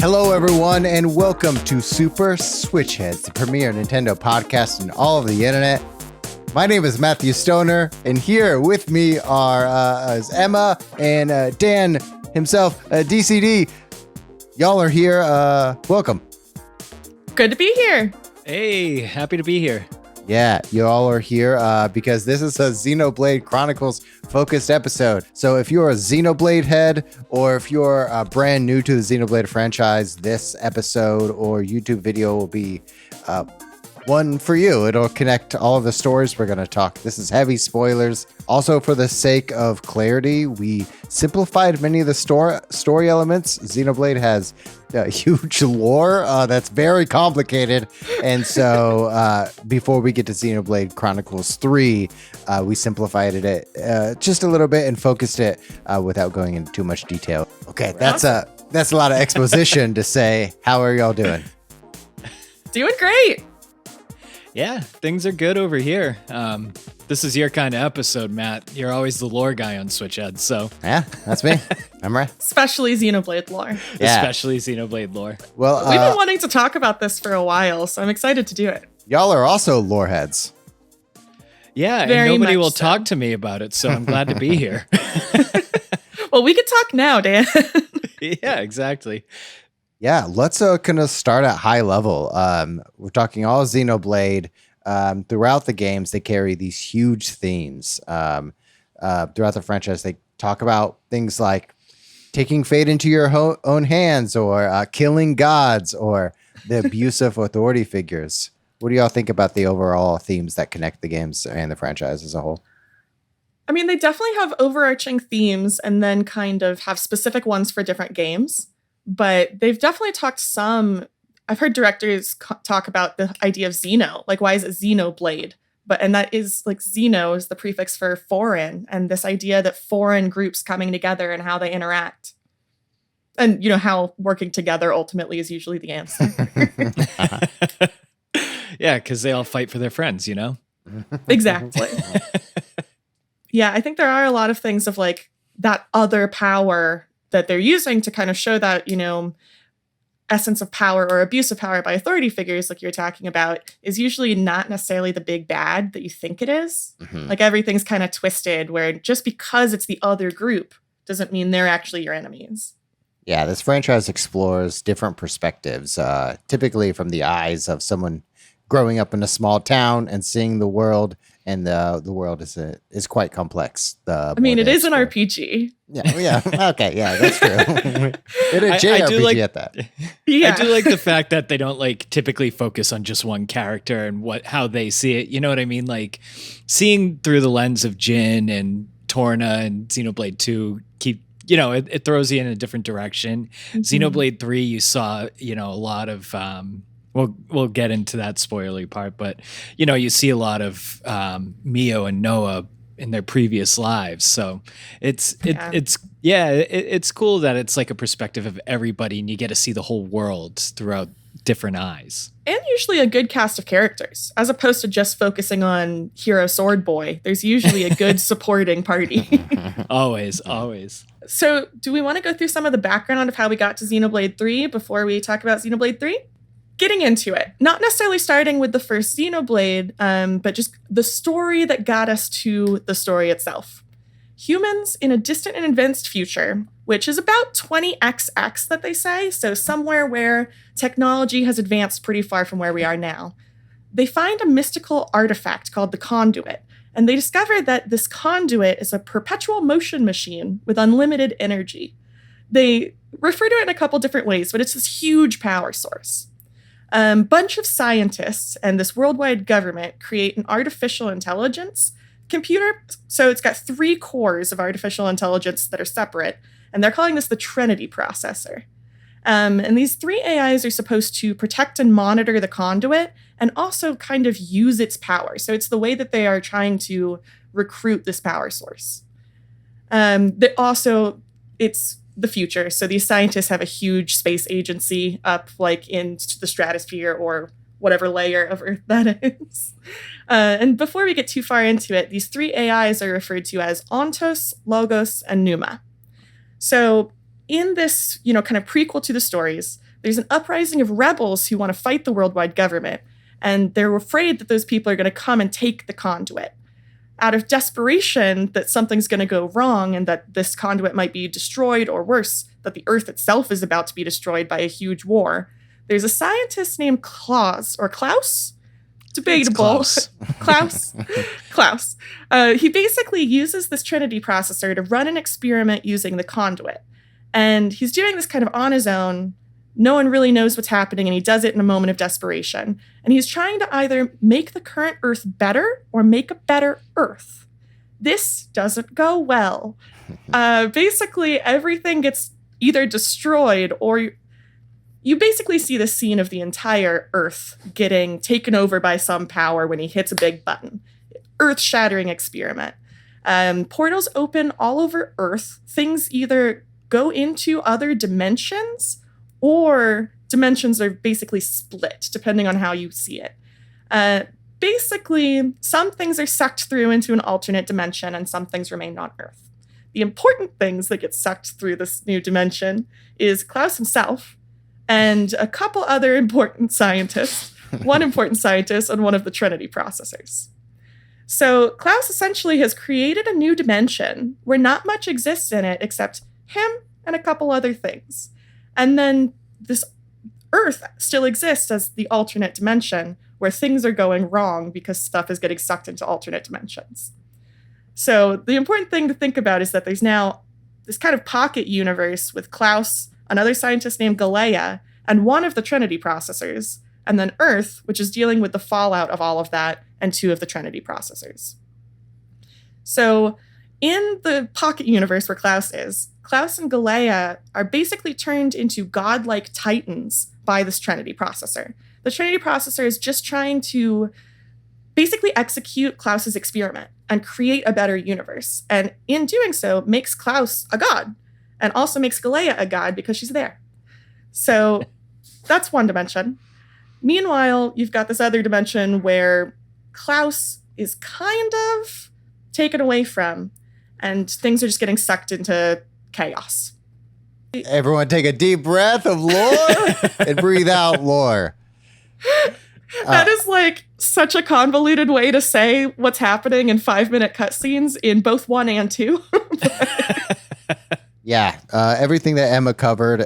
Hello, everyone, and welcome to Super Switch Headz, the premier Nintendo podcast in all of the internet. My name is Matthew Stoner, and here with me are is Emma and Dan himself, DCD. Y'all are here. Welcome. Good to be here. Hey, happy to be here. Yeah, you all are here because this is a Xenoblade Chronicles focused episode. So if you're a Xenoblade head or if you're brand new to the Xenoblade franchise, this episode or YouTube video will be one for you. It'll connect all of the stories we're going to talk. This is heavy spoilers. Also, for the sake of clarity, we simplified many of the story elements. Xenoblade has huge lore that's very complicated. And so before we get to Xenoblade Chronicles 3, we simplified it just a little bit and focused it without going into too much detail. Okay, that's a lot of exposition to say. How are y'all doing? Doing great. Yeah, things are good over here. This is your kind of episode, Matt. You're always the lore guy on Switch Headz, so. Yeah, that's me. I'm right. Especially Xenoblade lore. Yeah. Especially Xenoblade lore. Well, We've been wanting to talk about this for a while, so I'm excited to do it. y'all are also lore heads. Yeah, Very and nobody much will so. talk to me about it, so I'm glad to be here. Well, we could talk now, Dan. Yeah, exactly. Yeah, let's kind of start at high level. We're talking all Xenoblade. Throughout the games, they carry these huge themes. Throughout the franchise, they talk about things like taking fate into your own hands or killing gods or the abuse of authority figures. What do y'all think about the overall themes that connect the games and the franchise as a whole? I mean, they definitely have overarching themes and then kind of have specific ones for different games. But they've definitely talked some. I've heard directors talk about the idea of Xeno, like why is it Xenoblade? And that is like Xeno is the prefix for foreign, and this idea that foreign groups coming together and how they interact, and how working together ultimately is usually the answer. Yeah, because they all fight for their friends, Exactly. Yeah, I think there are a lot of things of like that other power that they're using to kind of show that, essence of power or abuse of power by authority figures, like you're talking about, is usually not necessarily the big bad that you think it is. Mm-hmm. Like everything's kind of twisted where just because it's the other group doesn't mean they're actually your enemies. Yeah, this franchise explores different perspectives, typically from the eyes of someone growing up in a small town and seeing the world. And the world is quite complex. It is an RPG. Yeah. Okay. Yeah, that's true. It is JRPG at that. Yeah. I do like the fact that they don't typically focus on just one character and how they see it. You know what I mean? Like seeing through the lens of Jin and Torna and Xenoblade 2 it throws you in a different direction. Mm-hmm. Xenoblade 3, you saw, a lot of we'll get into that spoilery part, but you see a lot of Mio and Noah in their previous lives, so it's cool that it's like a perspective of everybody, and you get to see the whole world throughout different eyes. And usually a good cast of characters, as opposed to just focusing on Hero Sword Boy. There's usually a good supporting party. Always. So, do we want to go through some of the background of how we got to Xenoblade 3 before we talk about Xenoblade 3? Getting into it, not necessarily starting with the first Xenoblade, but just the story that got us to the story itself. Humans in a distant and advanced future, which is about 20XX that they say, so somewhere where technology has advanced pretty far from where we are now. They find a mystical artifact called the Conduit, and they discover that this conduit is a perpetual motion machine with unlimited energy. They refer to it in a couple different ways, but it's this huge power source. Bunch of scientists and this worldwide government create an artificial intelligence computer. So it's got 3 cores of artificial intelligence that are separate, and they're calling this the Trinity processor. And these 3 AIs are supposed to protect and monitor the conduit and also kind of use its power. So it's the way that they are trying to recruit this power source. It's the future. So these scientists have a huge space agency up like in the stratosphere or whatever layer of Earth that is. And before we get too far into it, these three AIs are referred to as Ontos, Logos, and Numa. So in this, kind of prequel to the stories, there's an uprising of rebels who want to fight the worldwide government, and they're afraid that those people are going to come and take the conduit. Out of desperation that something's going to go wrong and that this conduit might be destroyed, or worse, that the Earth itself is about to be destroyed by a huge war, there's a scientist named Klaus, or Klaus? Debatable. Klaus. Klaus. He basically uses this Trinity processor to run an experiment using the conduit. And he's doing this kind of on his own. No one really knows what's happening, and he does it in a moment of desperation. And he's trying to either make the current Earth better or make a better Earth. This doesn't go well. Basically, everything gets either destroyed, or you basically see the scene of the entire Earth getting taken over by some power when he hits a big button. Earth-shattering experiment. Portals open all over Earth. Things either go into other dimensions, or dimensions are basically split, depending on how you see it. Basically, some things are sucked through into an alternate dimension, and some things remain on Earth. The important things that get sucked through this new dimension is Klaus himself, and a couple other important scientists, one important scientist and one of the Trinity processors. So Klaus essentially has created a new dimension where not much exists in it except him and a couple other things. And then this Earth still exists as the alternate dimension where things are going wrong because stuff is getting sucked into alternate dimensions. So the important thing to think about is that there's now this kind of pocket universe with Klaus, another scientist named Galea, and one of the Trinity processors, and then Earth, which is dealing with the fallout of all of that, and two of the Trinity processors. So in the pocket universe where Klaus is, Klaus and Galea are basically turned into godlike titans by this Trinity processor. The Trinity processor is just trying to basically execute Klaus's experiment and create a better universe. And in doing so, makes Klaus a god, and also makes Galea a god because she's there. So that's one dimension. Meanwhile, you've got this other dimension where Klaus is kind of taken away from, and things are just getting sucked into chaos. Everyone take a deep breath of lore and breathe out lore. That is like such a convoluted way to say what's happening in 5-minute cutscenes in both 1 and 2. Yeah, everything that Emma covered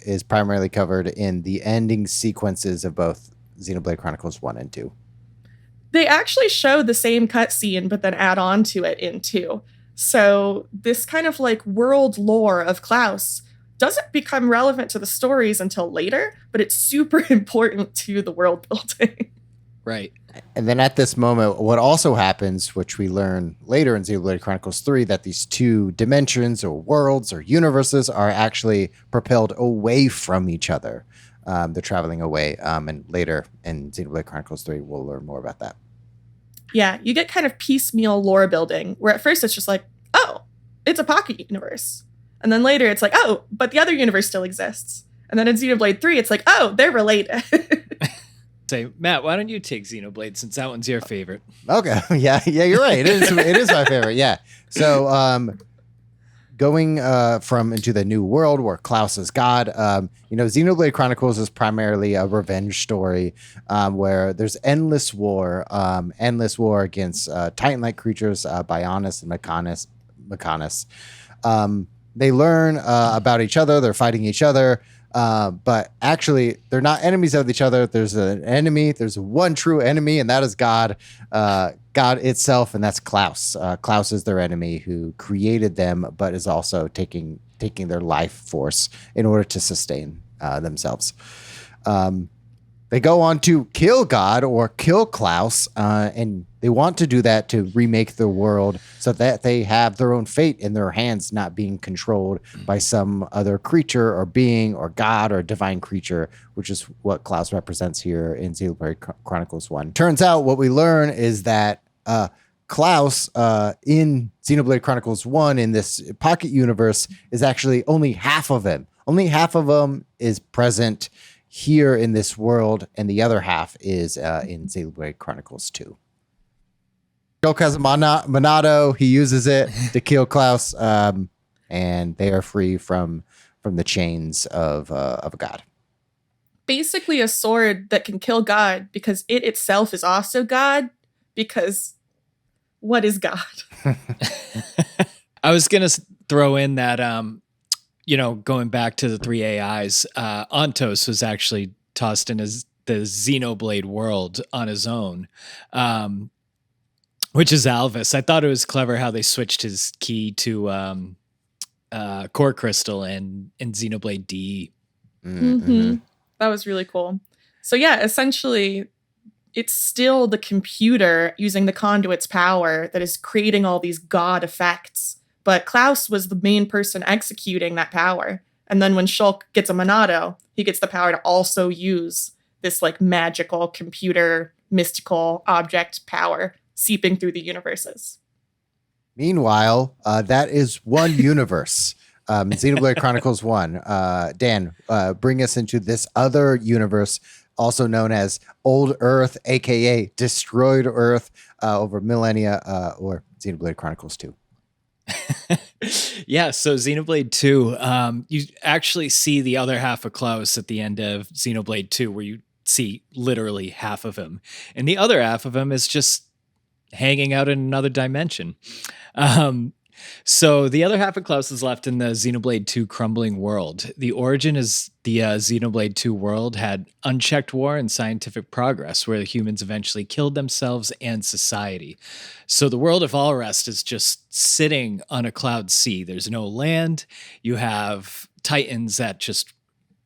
is primarily covered in the ending sequences of both Xenoblade Chronicles 1 and 2. They actually show the same cutscene, but then add on to it in 2. So this kind of like world lore of Klaus doesn't become relevant to the stories until later, but it's super important to the world building. Right. And then at this moment, what also happens, which we learn later in Xenoblade Chronicles 3, that these two dimensions or worlds or universes are actually propelled away from each other. They're traveling away. And later in Xenoblade Chronicles 3, we'll learn more about that. Yeah, you get kind of piecemeal lore building, where at first it's just like, oh, it's a pocket universe. And then later it's like, oh, but the other universe still exists. And then in Xenoblade 3, it's like, oh, they're related. Say, Matt, why don't you take Xenoblade since that one's your favorite? Okay. Yeah, you're right. It is my favorite. Yeah. So going from into the new world where Klaus is God, Xenoblade Chronicles is primarily a revenge story where there's endless war against Titan-like creatures, Bionis and Mechanis. They learn about each other. They're fighting each other. But actually, they're not enemies of each other. There's an enemy. There's one true enemy, and that is God, God itself, and that's Klaus. Klaus is their enemy who created them, but is also taking their life force in order to sustain themselves. They go on to kill God or kill Klaus, and they want to do that to remake the world so that they have their own fate in their hands, not being controlled by some other creature or being or God or divine creature, which is what Klaus represents here in Xenoblade Chronicles 1. Turns out what we learn is that Klaus in Xenoblade Chronicles 1 in this pocket universe is actually only half of him. Only half of him is present here in this world, and the other half is in Xenoblade Chronicles 2. Shulk has a Monado. He uses it to kill Klaus, and they are free from the chains of a god. Basically a sword that can kill God because it itself is also God, because what is God? I was going to throw in that, going back to the 3 AIs, Ontos was actually tossed in as the Xenoblade world on his own, which is Alvis. I thought it was clever how they switched his key to Core Crystal in Xenoblade D. Mm-hmm. That was really cool. So yeah, essentially, it's still the computer using the conduit's power that is creating all these god effects. But Klaus was the main person executing that power. And then when Shulk gets a Monado, he gets the power to also use this like magical computer, mystical object power seeping through the universes. Meanwhile, that is one universe. Xenoblade Chronicles 1. Dan, bring us into this other universe, also known as Old Earth, aka Destroyed Earth, over millennia, or Xenoblade Chronicles 2. Yeah, so Xenoblade 2, you actually see the other half of Klaus at the end of Xenoblade 2, where you see literally half of him. And the other half of him is just hanging out in another dimension. So the other half of Klaus is left in the Xenoblade 2 crumbling world. The origin is the Xenoblade 2 world had unchecked war and scientific progress, where the humans eventually killed themselves and society. So the world of Alrest is just sitting on a cloud sea. There's no land. You have titans that just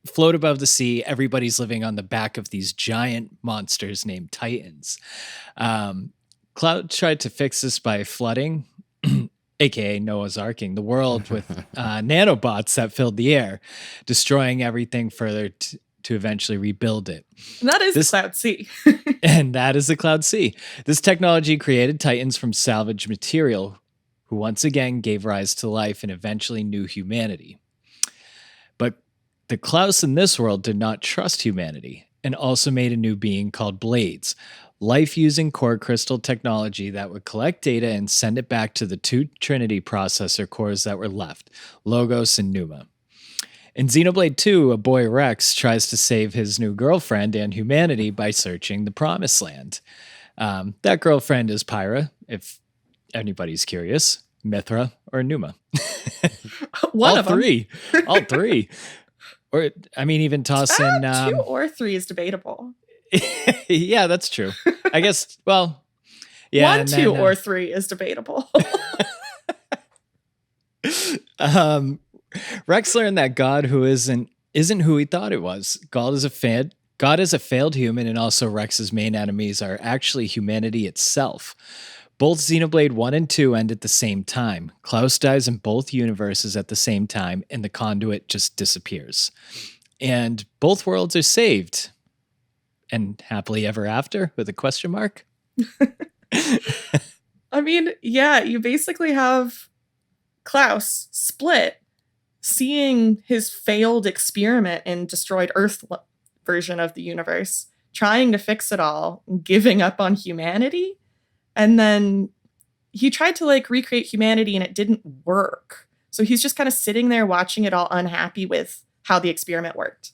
float above the sea. Everybody's living on the back of these giant monsters named titans. Cloud tried to fix this by flooding aka Noah's Arking, the world with nanobots that filled the air, destroying everything further to eventually rebuild it. And that is the Cloud Sea. And that is the Cloud Sea. This technology created titans from salvaged material, who once again gave rise to life and eventually new humanity. But the Klaus in this world did not trust humanity and also made a new being called Blades, life-using core crystal technology that would collect data and send it back to the two Trinity processor cores that were left, Logos and Numa. In Xenoblade 2, a boy Rex tries to save his new girlfriend and humanity by searching the Promised Land. That girlfriend is Pyra, if anybody's curious, Mithra, or Numa. One of them. All three. Or, I mean, even toss in... 2 or 3 is debatable. Yeah, that's true. I guess, well, yeah. 1, 2, or 3 is debatable. Rex learned that God who isn't who he thought it was. God is a failed human, and also Rex's main enemies are actually humanity itself. Both Xenoblade 1 and 2 end at the same time. Klaus dies in both universes at the same time, and the conduit just disappears. And both worlds are saved. And happily ever after, with a question mark? I mean, yeah, you basically have Klaus split, seeing his failed experiment in Destroyed Earth version of the universe, trying to fix it all, giving up on humanity. And then he tried to recreate humanity and it didn't work. So he's just kind of sitting there watching it all, unhappy with how the experiment worked.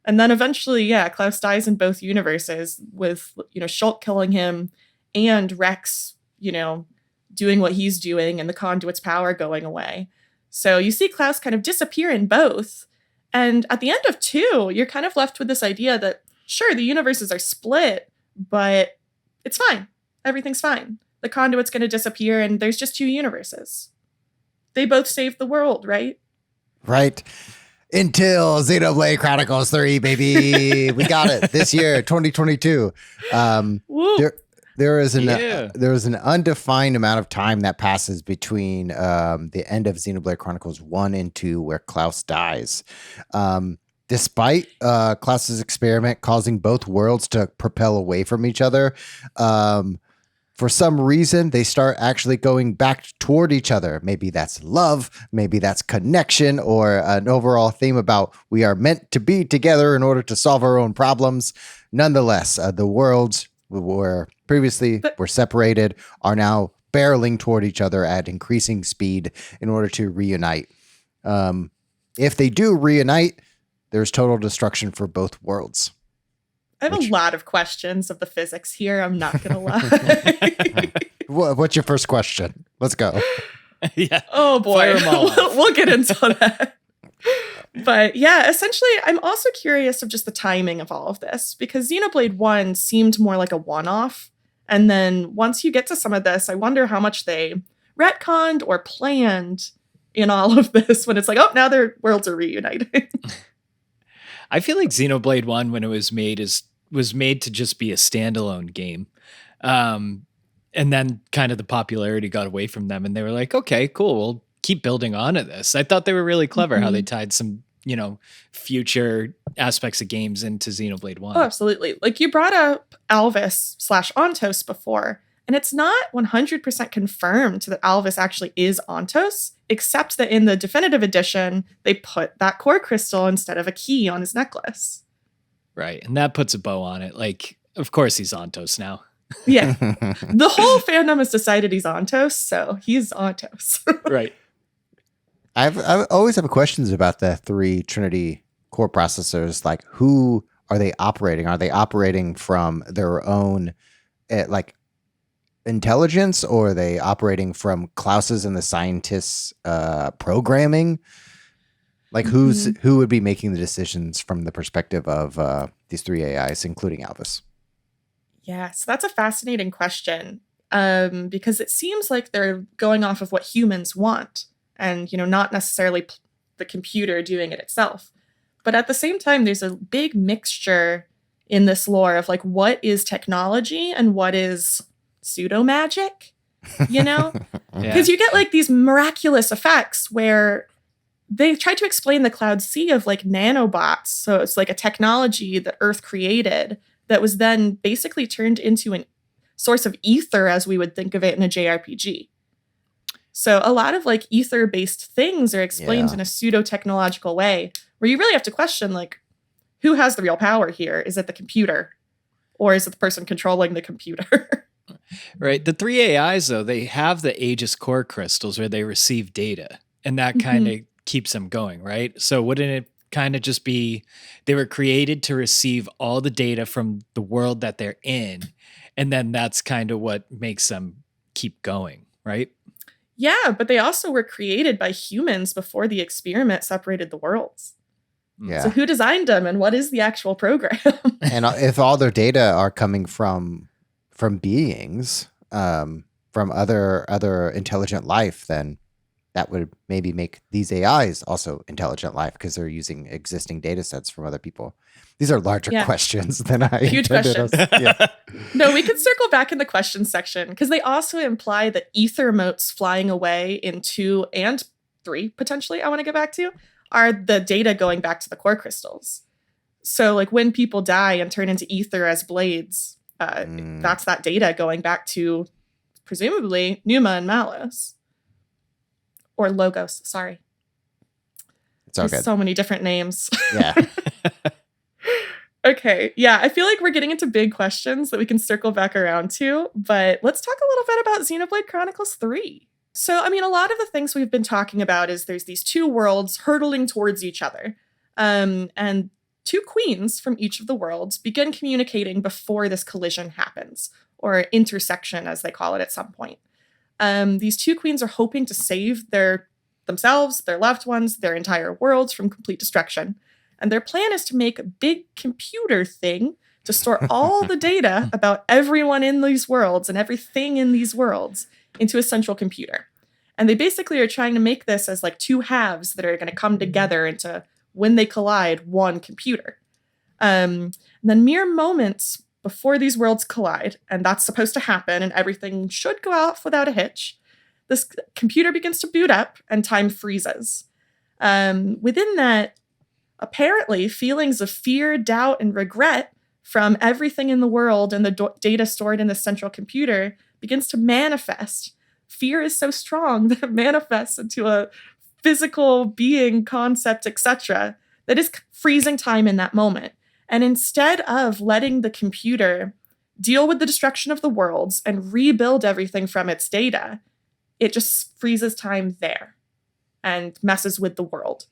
And then eventually, yeah, Klaus dies in both universes with, Shulk killing him and Rex, doing what he's doing and the conduit's power going away. So you see Klaus kind of disappear in both. And at the end of 2, you're kind of left with this idea that, sure, the universes are split, but it's fine. Everything's fine. The conduit's going to disappear and there's just 2 universes. They both saved the world, right? Right. Until Xenoblade Chronicles 3, baby. We got it this year, 2022. There is an undefined amount of time that passes between the end of Xenoblade Chronicles 1 and 2 where Klaus dies. Despite Klaus's experiment causing both worlds to propel away from each other, for some reason, they start actually going back toward each other. Maybe that's love, maybe that's connection, or an overall theme about we are meant to be together in order to solve our own problems. Nonetheless, the worlds were previously were separated are now barreling toward each other at increasing speed in order to reunite. If they do reunite, there's total destruction for both worlds. I have a lot of questions of the physics here. I'm not going to lie. What's your first question? Let's go. Yeah. Oh boy. We'll get into that. But yeah, essentially, I'm also curious of just the timing of all of this, because Xenoblade 1 seemed more like a one-off. And then once you get to some of this, I wonder how much they retconned or planned in all of this when it's like, oh, now their worlds are reuniting. I feel like Xenoblade 1, when it was made to just be a standalone game. And then kind of the popularity got away from them and they were like, okay, cool, we'll keep building on to this. I thought they were really clever how they tied some, future aspects of games into Xenoblade 1. Oh, absolutely. Like you brought up Alvis/Ontos before, and it's not 100% confirmed that Alvis actually is Ontos, except that in the definitive edition, they put that core crystal instead of a key on his necklace. Right. And that puts a bow on it. Like, of course he's Ontos now. Yeah. The whole fandom has decided he's Ontos, so he's Ontos. Right. I always have questions about the 3 Trinity core processors. Like, who are they operating? Are they operating from their own, intelligence, or are they operating from Klaus's and the scientists' programming? Like, who would be making the decisions from the perspective of these 3 AIs, including Alvis? Yeah, so that's a fascinating question, because it seems like they're going off of what humans want and, not necessarily the computer doing it itself. But at the same time, there's a big mixture in this lore of like what is technology and what is pseudo magic, because you get like these miraculous effects where they try to explain the Cloud Sea of like nanobots. So it's like a technology that Earth created that was then basically turned into a source of ether as we would think of it in a JRPG. So a lot of like ether-based things are explained in a pseudo-technological way where you really have to question like, who has the real power here? Is it the computer or is it the person controlling the computer? Right. The 3 AIs, though, they have the Aegis core crystals where they receive data and that kind of keeps them going, right? So wouldn't it kind of just be they were created to receive all the data from the world that they're in, and then that's kind of what makes them keep going, right? Yeah, but they also were created by humans before the experiment separated the worlds. Yeah. So who designed them and what is the actual program? And if all their data are coming from beings, from other intelligent life, then that would maybe make these AIs also intelligent life because they're using existing data sets from other people. These are larger questions than I Huge intended. questions. No, we can circle back in the questions section because they also imply that ether motes flying away in 2 and 3, potentially, I want to get back to, are the data going back to the core crystals. So like when people die and turn into ether as blades, that's that data going back to presumably Numa and Malus. Or Logos, sorry. It's all There's good. so many different names. Yeah. Okay, yeah, I feel like we're getting into big questions that we can circle back around to, but let's talk a little bit about Xenoblade Chronicles 3. So, I mean, a lot of the things we've been talking about is there's these 2 worlds hurtling towards each other, and 2 queens from each of the worlds begin communicating before this collision happens, or intersection, as they call it at some point. These 2 queens are hoping to save themselves, their loved ones, their entire worlds from complete destruction. And their plan is to make a big computer thing to store all the data about everyone in these worlds and everything in these worlds into a central computer. And they basically are trying to make this as like 2 halves that are going to come together into, when they collide, one computer. And then mere moments before these worlds collide, and that's supposed to happen, and everything should go off without a hitch, this computer begins to boot up and time freezes. Within that, apparently, feelings of fear, doubt, and regret from everything in the world and the data stored in the central computer begins to manifest. Fear is so strong that it manifests into a physical being, concept, etc., that is freezing time in that moment. And instead of letting the computer deal with the destruction of the worlds and rebuild everything from its data, it just freezes time there and messes with the world.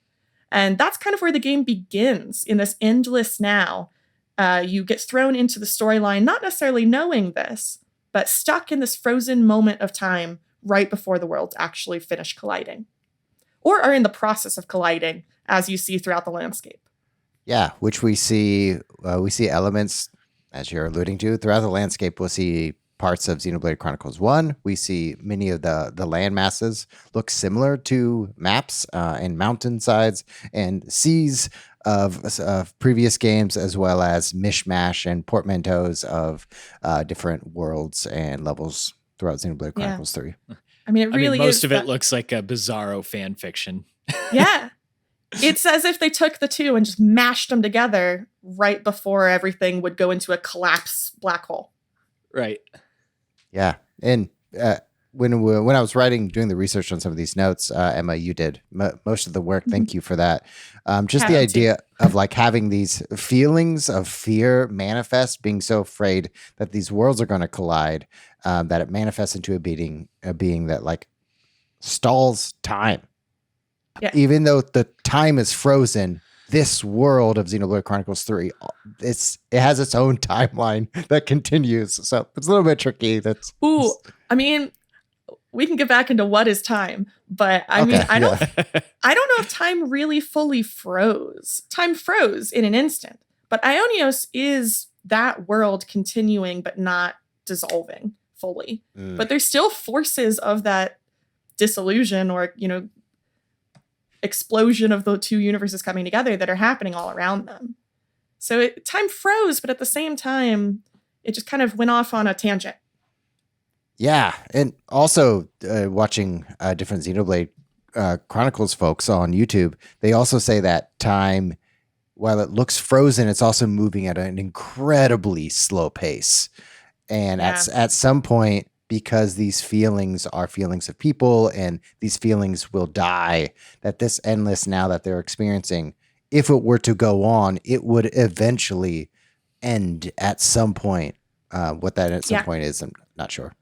And that's kind of where the game begins, in this endless now. You get thrown into the storyline, not necessarily knowing this, but stuck in this frozen moment of time right before the worlds actually finish colliding, or are in the process of colliding, as you see throughout the landscape. Yeah, which we see elements, as you're alluding to, throughout the landscape. We'll see parts of Xenoblade Chronicles 1. We see many of the land masses look similar to maps and mountainsides and seas of previous games, as well as mishmash and portmanteaus of different worlds and levels throughout Xenoblade Chronicles 3. I mean, it really most of it looks like a bizarro fan fiction. Yeah. It's as if they took the two and just mashed them together right before everything would go into a collapse black hole. Right. Yeah. And when I was doing the research on some of these notes, Emma, you did most of the work. Thank you for that. Just the idea of like having these feelings of fear manifest, being so afraid that these worlds are going to collide, that it manifests into a being that like stalls time. Yeah. Even though the time is frozen, this world of Xenoblade Chronicles 3, it has its own timeline that continues. So it's a little bit tricky. I mean, we can get back into what is time, but I don't know if time really fully froze. Time froze in an instant, but Ionios is that world continuing but not dissolving fully. But there's still forces of that disillusion or, explosion of the two universes coming together that are happening all around them. So time froze, but at the same time, it just kind of went off on a tangent. Yeah, and also watching different Xenoblade Chronicles folks on YouTube, they also say that time, while it looks frozen, it's also moving at an incredibly slow pace. And at some point, because these feelings are feelings of people and these feelings will die, that this endless now that they're experiencing, if it were to go on, it would eventually end at some point. What that at some point is, I'm not sure.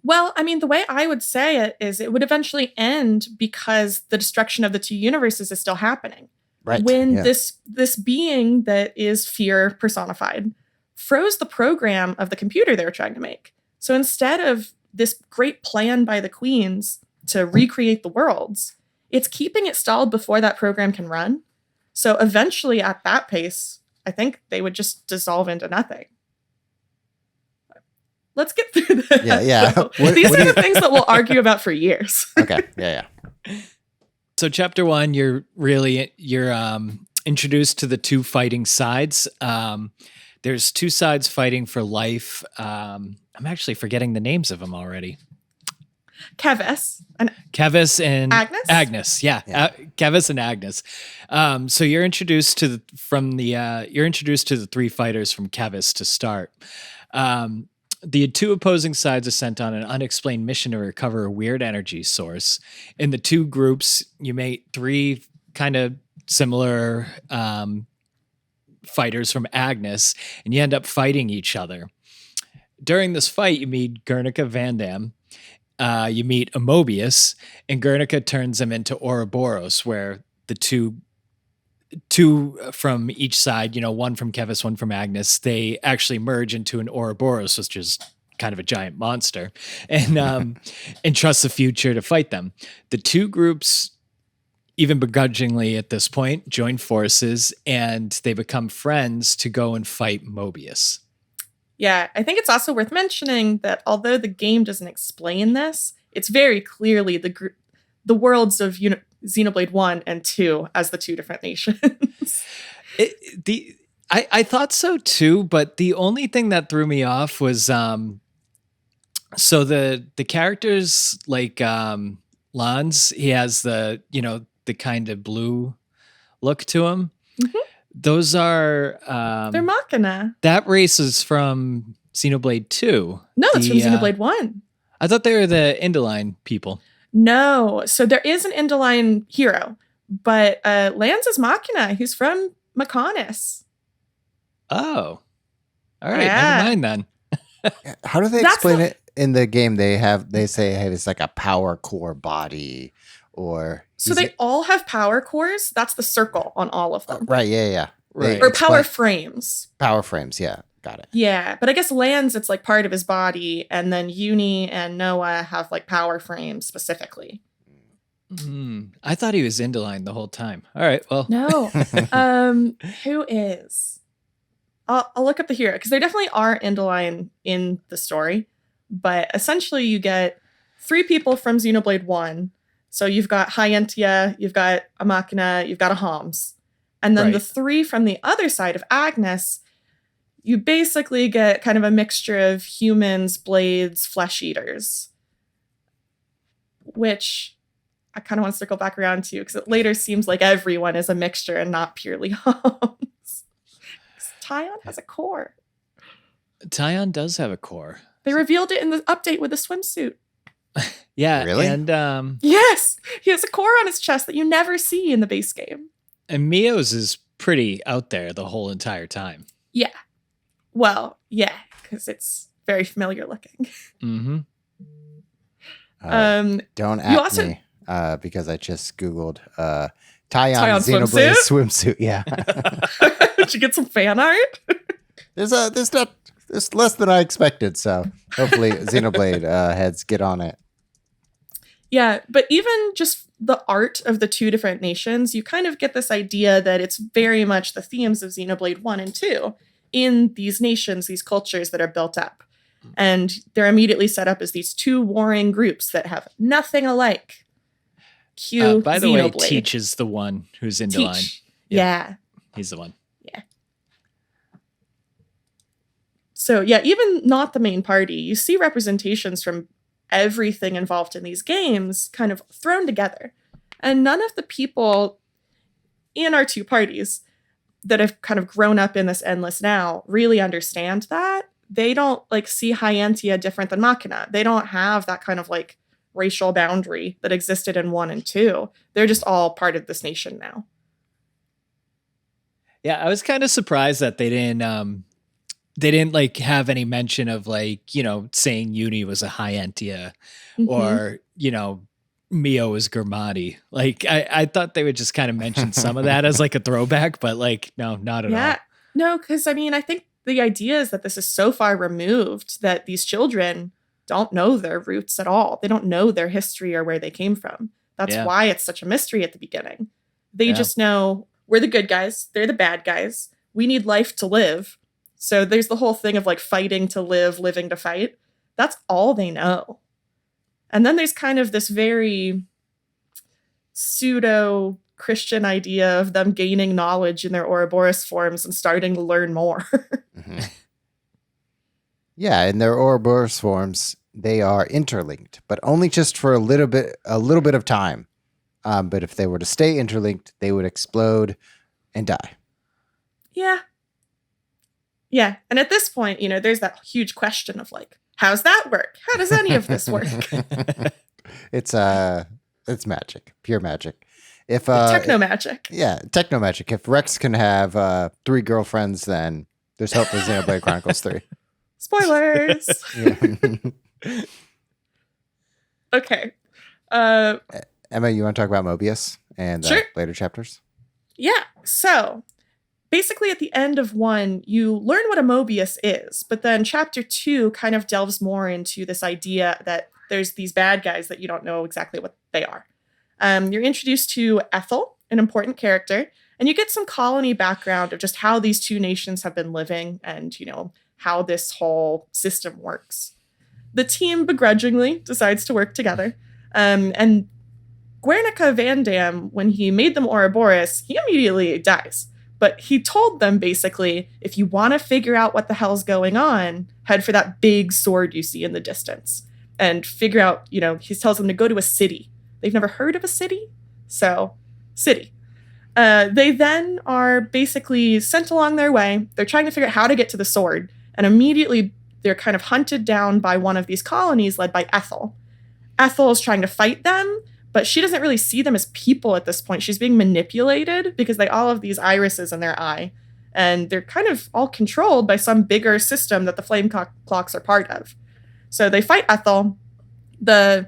Well, I mean, the way I would say it is it would eventually end because the destruction of the two universes is still happening. Right. When this being that is fear personified froze the program of the computer they were trying to make. So instead of this great plan by the queens to recreate the worlds, it's keeping it stalled before that program can run. So eventually at that pace, I think they would just dissolve into nothing. Let's get through this. Yeah. These are the things that we'll argue about for years. Okay. Yeah. So chapter 1, you're introduced to the two fighting sides. There's two sides fighting for life. I'm actually forgetting the names of them already. Kevis and Agnes. Agnes, yeah. Kevis and Agnes. So you're introduced to the three fighters from Kevis to start. The two opposing sides are sent on an unexplained mission to recover a weird energy source. In the two groups, you meet three kind of similar fighters from Agnes, and you end up fighting each other. During this fight, you meet Guernica Van Dam, you meet Amobius, and Guernica turns them into Ouroboros, where the two from each side, one from Kevis, one from Agnes, they actually merge into an Ouroboros, which is kind of a giant monster, and entrust the future to fight them. The two groups, even begrudgingly at this point, join forces, and they become friends to go and fight Mobius. Yeah, I think it's also worth mentioning that although the game doesn't explain this, it's very clearly the worlds of Xenoblade 1 and 2 as the two different nations. I thought so too, but the only thing that threw me off was so the characters like Lans, he has the kind of blue look to him. Mm-hmm. Those are they're Machina. That race is from Xenoblade 2. No, it's from Xenoblade 1. I thought they were the Indoline people. No. So there is an Indoline hero, but Lanz is Machina. He's from Mechonis. Oh. All right. Yeah. Never mind then. How do they That's explain the- it in the game? They say, hey, it's like a power core body, or So they all have power cores. That's the circle on all of them. right? Yeah. Right. They Or power explain- frames. Power frames. Yeah, got it. Yeah, but I guess Lanz, it's like part of his body, and then Uni and Noah have like power frames specifically. I thought he was Indoline the whole time. All right. Well, No. Who is? I'll look up the hero because there definitely are Indoline in the story, but essentially you get 3 people from Xenoblade 1. So you've got Hyentia, you've got a Machina, you've got a Homs. And then Right. the 3 from the other side of Agnes, you basically get kind of a mixture of humans, blades, flesh eaters. Which I kind of want to circle back around to because it later seems like everyone is a mixture and not purely Homs. Tyon has a core. Tyon does have a core. They revealed it in the update with the swimsuit. Yeah. Really? And Yes, he has a core on his chest that you never see in the base game. Mio's is pretty out there the whole entire time. Yeah. Well, yeah, because it's very familiar looking. Mm-hmm. Don't you at also- me because I just Googled Tyon Tyon Xenoblade swimsuit. Yeah. Did you get some fan art? there's less than I expected, so hopefully Xenoblade heads get on it. Yeah, but even just the art of the 2 different nations, you kind of get this idea that it's very much the themes of Xenoblade 1 and 2 in these nations, these cultures that are built up. And they're immediately set up as these 2 warring groups that have nothing alike. Cue By the way, Xenoblade. Teach is the one who's Indoline. Teach. Yeah. Yeah. He's the one. So yeah, even not the main party, you see representations from everything involved in these games kind of thrown together. And none of the people in our 2 parties that have kind of grown up in this endless now really understand that. They don't like see Hyentia different than Machina. They don't have that kind of like racial boundary that existed in 1 and 2. They're just all part of this nation now. Yeah, I was kind of surprised that they didn't like have any mention of like, you know, saying Uni was a Hyentia or, you know, Mio is Gurmati. Like I thought they would just kind of mention some of that as like a throwback, but like, no, not at all. No, because I mean, I think the idea is that this is so far removed that these children don't know their roots at all. They don't know their history or where they came from. That's Yeah. why it's such a mystery at the beginning. They Yeah. just know we're the good guys, they're the bad guys. We need life to live. So there's the whole thing of like fighting to live, living to fight. That's all they know. And then there's kind of this very pseudo Christian idea of them gaining knowledge in their Ouroboros forms and starting to learn more. Mhm. Yeah, in their Ouroboros forms, they are interlinked, but only just for a little bit of time. But if they were to stay interlinked, they would explode and die. Yeah. Yeah. And at this point, you know, there's that huge question of like, how's that work? How does any of this work? It's magic, pure magic. If Techno magic. yeah, techno magic. If Rex can have 3 girlfriends, then there's hope for Xenoblade Chronicles 3. Spoilers. Yeah. Okay. Emma, you want to talk about Mobius and Sure. later chapters? Yeah. So basically at the end of 1, you learn what a Mobius is, but then chapter 2 kind of delves more into this idea that there's these bad guys that you don't know exactly what they are. You're introduced to Ethel, an important character, and you get some colony background of just how these 2 nations have been living and, you know, how this whole system works. The team begrudgingly decides to work together. And Guernica Van Dam, when he made them Ouroboros, he immediately dies. But he told them basically, if you want to figure out what the hell's going on, head for that big sword you see in the distance. And figure out, you know, he tells them to go to a city. They've never heard of a city? So, city. They then are basically sent along their way. They're trying to figure out how to get to the sword. And immediately they're kind of hunted down by one of these colonies led by Ethel. Ethel is trying to fight them, but she doesn't really see them as people at this point. She's being manipulated because they all have these irises in their eye, and they're kind of all controlled by some bigger system that the flame clocks are part of. So they fight Ethel. They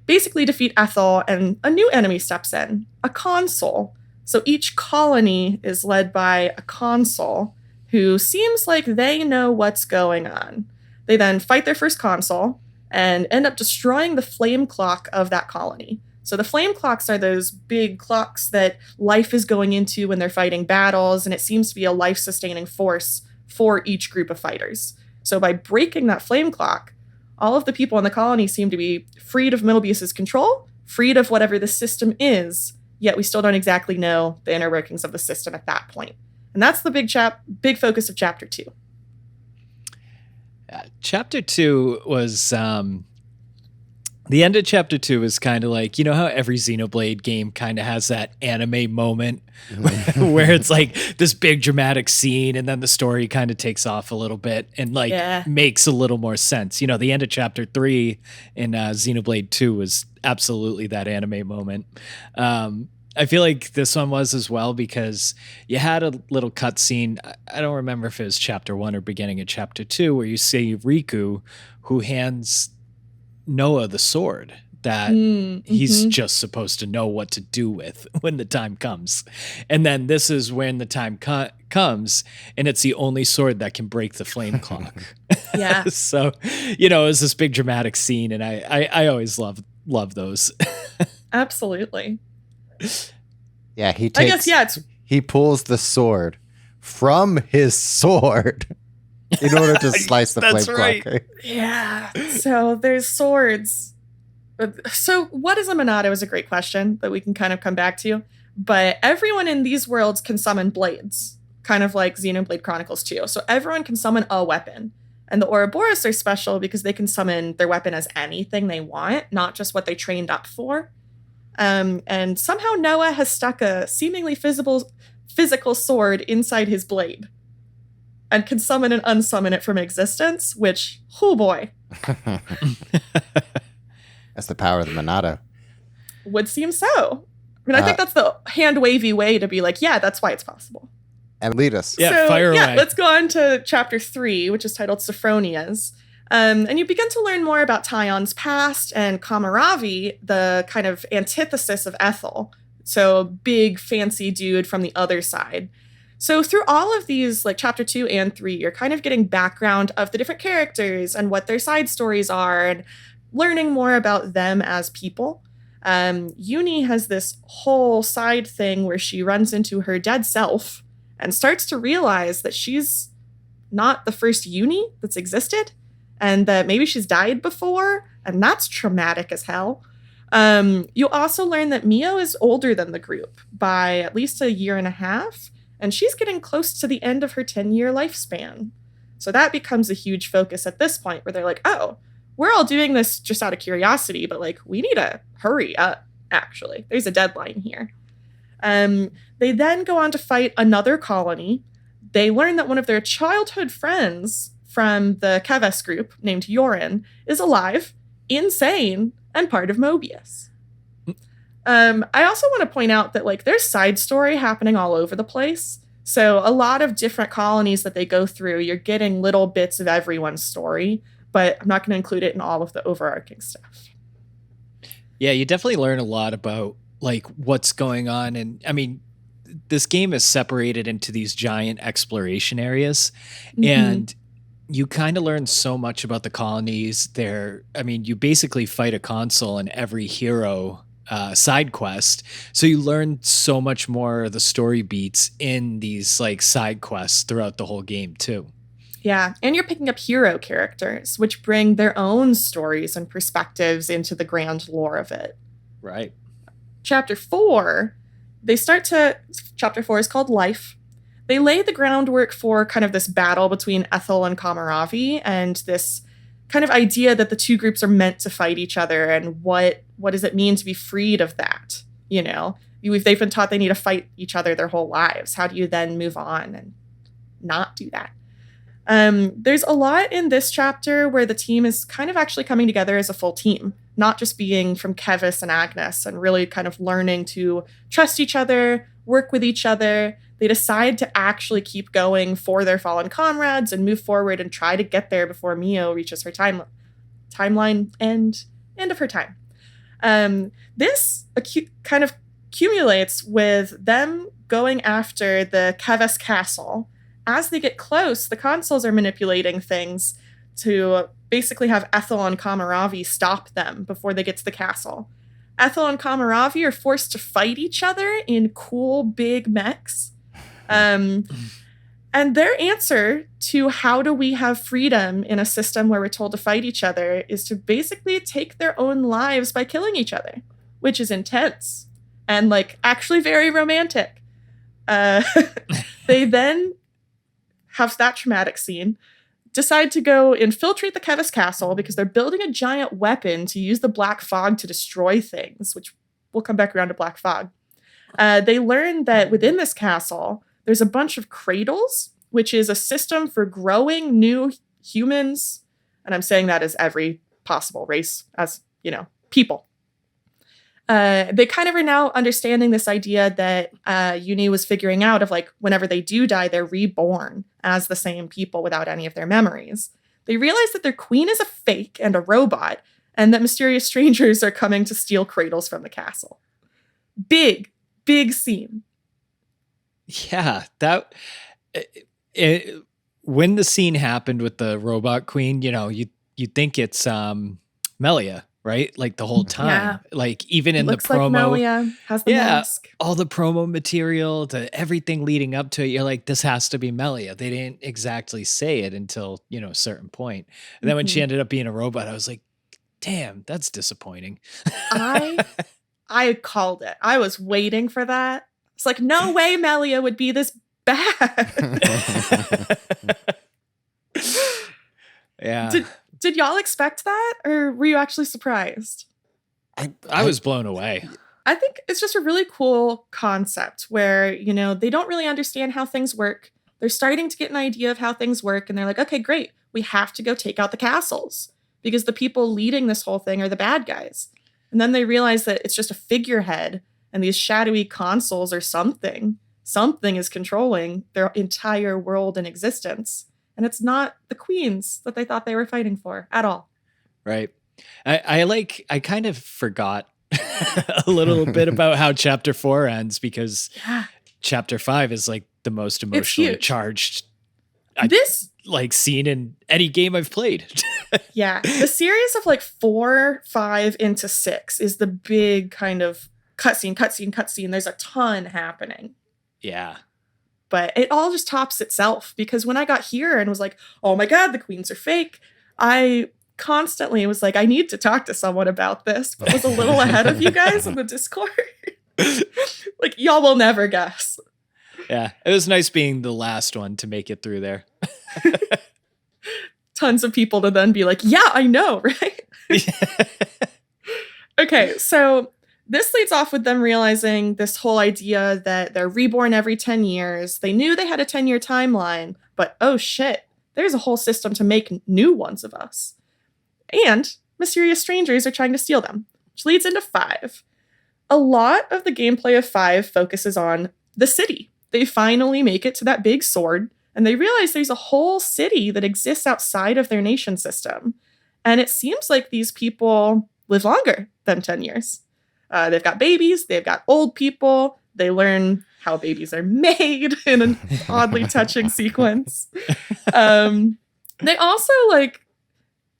basically defeat Ethel, and a new enemy steps in, a consul. So each colony is led by a consul who seems like they know what's going on. They then fight their first consul and end up destroying the flame clock of that colony. So the flame clocks are those big clocks that life is going into when they're fighting battles, and it seems to be a life-sustaining force for each group of fighters. So by breaking that flame clock, all of the people in the colony seem to be freed of Mobius's control, freed of whatever the system is, yet we still don't exactly know the inner workings of the system at that point. And that's the big focus of Chapter 2. Chapter 2 was... the end of Chapter 2 is kind of like, you know how every Xenoblade game kind of has that anime moment where it's like this big dramatic scene and then the story kind of takes off a little bit and makes a little more sense. You know, the end of Chapter 3 in Xenoblade 2 was absolutely that anime moment. I feel like this one was as well because you had a little cutscene. I don't remember if it was Chapter 1 or beginning of Chapter 2 where you see Riku who hands Noah the sword that he's just supposed to know what to do with when the time comes. And then this is when the time comes and it's the only sword that can break the flame clock. Yeah. So, you know, it was this big dramatic scene and I always love those. Absolutely. Yeah, he pulls the sword from his sword in order to slice the flame clock. Yeah. So there's swords. So what is a Monado is a great question that we can kind of come back to. But everyone in these worlds can summon blades, kind of like Xenoblade Chronicles 2. So everyone can summon a weapon. And the Ouroboros are special because they can summon their weapon as anything they want, not just what they trained up for. And somehow Noah has stuck a seemingly physical sword inside his blade and can summon and unsummon it from existence, which, oh boy. That's the power of the Monado. Would seem so. I mean, I think that's the hand-wavy way to be like, yeah, that's why it's possible. And lead us. Yeah, fire away. Let's go on to Chapter 3, which is titled Sophronias. And you begin to learn more about Tyon's past and Kamaravi, the kind of antithesis of Ethel. So big, fancy dude from the other side. So through all of these, like Chapter 2 and 3, you're kind of getting background of the different characters and what their side stories are and learning more about them as people. Uni has this whole side thing where she runs into her dead self and starts to realize that she's not the first Uni that's existed and that maybe she's died before, and that's traumatic as hell. You'll also learn that Mio is older than the group by at least a year and a half, and she's getting close to the end of her 10-year lifespan. So that becomes a huge focus at this point where they're like, oh, we're all doing this just out of curiosity, but like we need to hurry up, actually. There's a deadline here. They then go on to fight another colony. They learn that one of their childhood friends from the Keves group named Yorin is alive, insane, and part of Mobius. I also want to point out that like there's side story happening all over the place. So a lot of different colonies that they go through, you're getting little bits of everyone's story, but I'm not going to include it in all of the overarching stuff. Yeah, you definitely learn a lot about like what's going on. And I mean, this game is separated into these giant exploration areas, and you kind of learn so much about the colonies there. I mean, you basically fight a consul in every hero side quest. So you learn so much more of the story beats in these like side quests throughout the whole game too. Yeah, and you're picking up hero characters, which bring their own stories and perspectives into the grand lore of it. Right. Chapter 4 is called Life. They lay the groundwork for kind of this battle between Ethel and Kamaravi and this kind of idea that the two groups are meant to fight each other and what does it mean to be freed of that? You know, if they've been taught they need to fight each other their whole lives, how do you then move on and not do that? There's a lot in this chapter where the team is kind of actually coming together as a full team, not just being from Kevis and Agnes, and really kind of learning to trust each other, work with each other. They decide to actually keep going for their fallen comrades and move forward and try to get there before Mio reaches her timeline end of her time. This kind of accumulates with them going after the Kevis castle. As they get close, the consuls are manipulating things to basically have Ethel and Kamaravi stop them before they get to the castle. Ethel and Kamaravi are forced to fight each other in cool, big mechs. And their answer to how do we have freedom in a system where we're told to fight each other is to basically take their own lives by killing each other, which is intense and like actually very romantic. They then have that traumatic scene, decide to go infiltrate the Kevis castle because they're building a giant weapon to use the black fog to destroy things, which we'll come back around to black fog. They learn that within this castle, there's a bunch of cradles, which is a system for growing new humans. And I'm saying that as every possible race, as, people. They kind of are now understanding this idea that Uni was figuring out of like, whenever they do die, they're reborn as the same people without any of their memories. They realize that their queen is a fake and a robot, and that mysterious strangers are coming to steal cradles from the castle. Big scene. Yeah, when the scene happened with the robot queen, you think it's Melia, right? Like the whole time. Yeah. Like even in the promo. Like Melia has the mask. All the promo material, everything leading up to it, you're like, this has to be Melia. They didn't exactly say it until, a certain point. And then when she ended up being a robot, I was like, damn, that's disappointing. I called it. I was waiting for that. It's like, no way Melia would be this bad. Yeah. Did y'all expect that, or were you actually surprised? I was blown away. I think it's just a really cool concept where, they don't really understand how things work. They're starting to get an idea of how things work, and they're like, okay, great. We have to go take out the castles because the people leading this whole thing are the bad guys. And then they realize that it's just a figurehead, and these shadowy consuls are something. Something is controlling their entire world and existence. And it's not the queens that they thought they were fighting for at all. Right. I kind of forgot a little bit about how chapter 4 ends, because chapter 5 is like the most emotionally charged scene in any game I've played. Yeah. The series of like 4, 5 into 6 is the big kind of cutscene. There's a ton happening. Yeah. But it all just tops itself, because when I got here and was like, oh my God, the queens are fake, I constantly was like, I need to talk to someone about this, but was a little ahead of you guys in the Discord. Like, y'all will never guess. Yeah, it was nice being the last one to make it through there. Tons of people to then be like, yeah, I know, right? Okay, so this leads off with them realizing this whole idea that they're reborn every 10 years. They knew they had a 10-year timeline, but oh shit, there's a whole system to make new ones of us. And mysterious strangers are trying to steal them, which leads into 5. A lot of the gameplay of 5 focuses on the city. They finally make it to that big sword, and they realize there's a whole city that exists outside of their nation system. And it seems like these people live longer than 10 years. They've got babies, they've got old people, they learn how babies are made in an oddly touching sequence. They also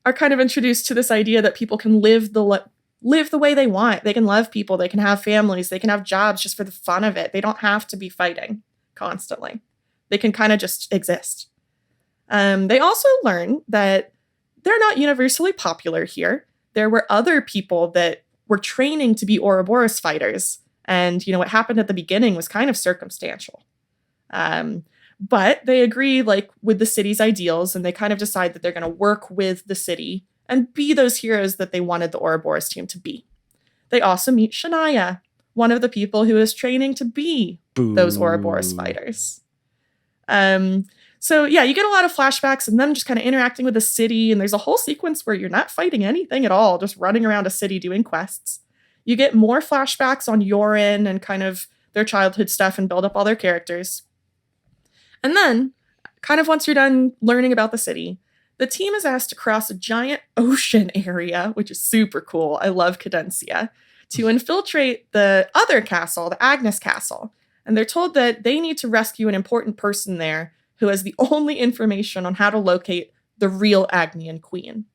are kind of introduced to this idea that people can live the way they want. They can love people, they can have families, they can have jobs just for the fun of it. They don't have to be fighting constantly. They can kind of just exist. They also learn that they're not universally popular here. There were other people that were training to be Ouroboros fighters. And, what happened at the beginning was kind of circumstantial. But they agree, with the city's ideals, and they kind of decide that they're going to work with the city and be those heroes that they wanted the Ouroboros team to be. They also meet Shania, one of the people who is training to be those Ouroboros fighters. So yeah, you get a lot of flashbacks and them just kind of interacting with the city. And there's a whole sequence where you're not fighting anything at all, just running around a city doing quests. You get more flashbacks on Yorin and kind of their childhood stuff and build up all their characters. And then, kind of once you're done learning about the city, the team is asked to cross a giant ocean area, which is super cool. I love Cadencia, to infiltrate the other castle, the Agnes Castle. And they're told that they need to rescue an important person there who has the only information on how to locate the real Agnian queen.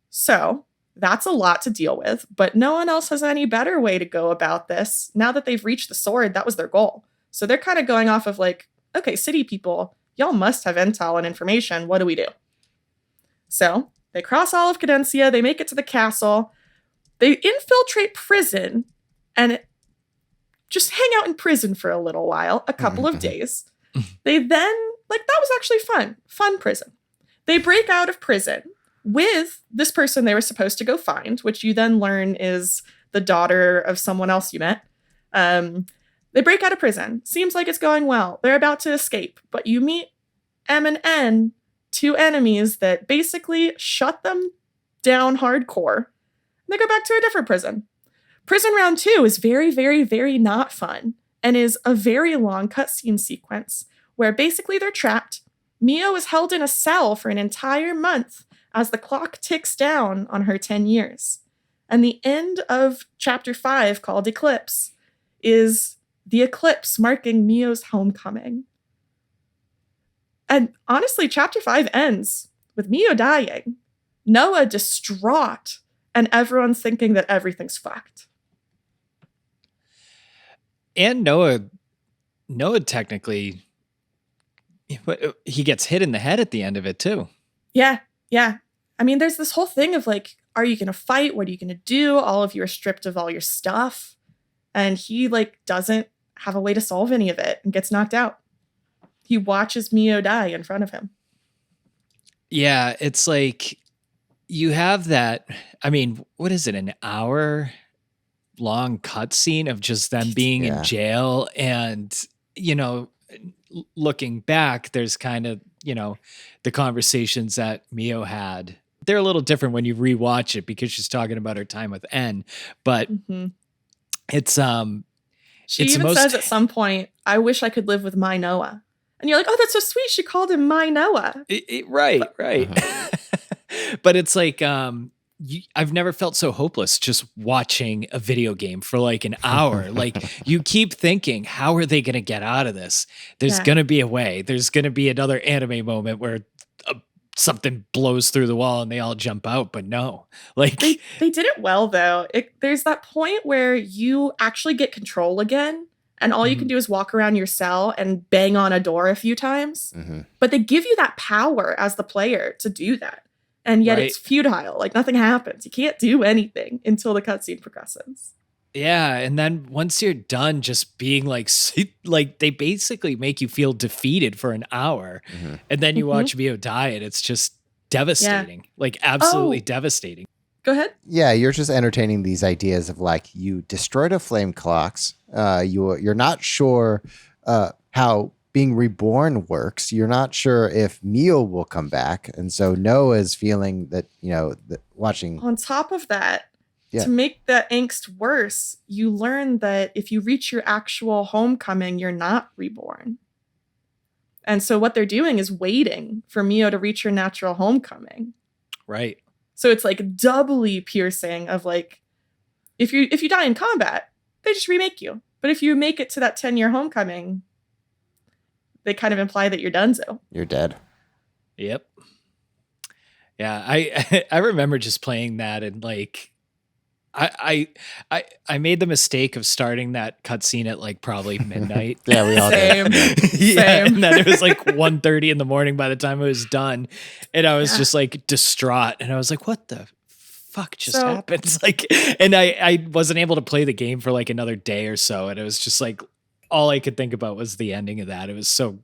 So, that's a lot to deal with, but no one else has any better way to go about this. Now that they've reached the sword, that was their goal. So they're kind of going off of like, okay, city people, y'all must have intel and information. What do we do? So they cross all of Cadencia. They make it to the castle. They infiltrate prison and just hang out in prison for a little while, a couple of days. They then, like, that was actually fun prison. They break out of prison with this person they were supposed to go find, which you then learn is the daughter of someone else you met. They break out of prison. Seems like it's going well. They're about to escape, but you meet M and N, two enemies that basically shut them down hardcore. And they go back to a different prison. Prison round 2 is very, very, very not fun and is a very long cutscene sequence where basically they're trapped. Mio is held in a cell for an entire month as the clock ticks down on her 10 years. And the end of chapter 5, called Eclipse, is the eclipse marking Mio's homecoming. And honestly, chapter 5 ends with Mio dying, Noah distraught, and everyone's thinking that everything's fucked. And Noah technically, he gets hit in the head at the end of it too. Yeah. I mean, there's this whole thing of like, are you going to fight? What are you going to do? All of you are stripped of all your stuff. And he like doesn't have a way to solve any of it and gets knocked out. He watches Mio die in front of him. Yeah, it's like you have that. I mean, what is it? An hour long cutscene of just them being in jail. And, looking back, there's kind of, the conversations that Mio had. They're a little different when you rewatch it because she's talking about her time with N. But it's she it's even says at some point, I wish I could live with my Noah. And you're like, oh, that's so sweet. She called him my Noah. Right. But it's like, I've never felt so hopeless just watching a video game for like an hour. Like you keep thinking, how are they going to get out of this? There's going to be a way. There's going to be another anime moment where something blows through the wall and they all jump out, but no. Like they did it well though. There's that point where you actually get control again. And all you can do is walk around your cell and bang on a door a few times. But they give you that power as the player to do that. And yet it's futile. Like nothing happens. You can't do anything until the cutscene progresses. Yeah. And then once you're done just being like they basically make you feel defeated for an hour. And then you watch Mio die and it's just devastating. Like absolutely devastating. Go ahead. Yeah, you're just entertaining these ideas of like you destroyed a flame clocks. You're not sure how being reborn works. You're not sure if Mio will come back, and so Noah's feeling that that watching. On top of that, to make the angst worse, you learn that if you reach your actual homecoming, you're not reborn. And so what they're doing is waiting for Mio to reach her natural homecoming. Right. So it's like doubly piercing of like, if you die in combat, they just remake you. But if you make it to that 10-year homecoming, they kind of imply that you're donezo. You're dead. Yep. Yeah, I remember just playing that and like I made the mistake of starting that cutscene at like probably midnight. Yeah, we all did. Same. And then it was like 1:30 in the morning by the time it was done. And I was just like distraught. And I was like, what the fuck just happened? Like, and I wasn't able to play the game for like another day or so. And it was just like, all I could think about was the ending of that. It was so...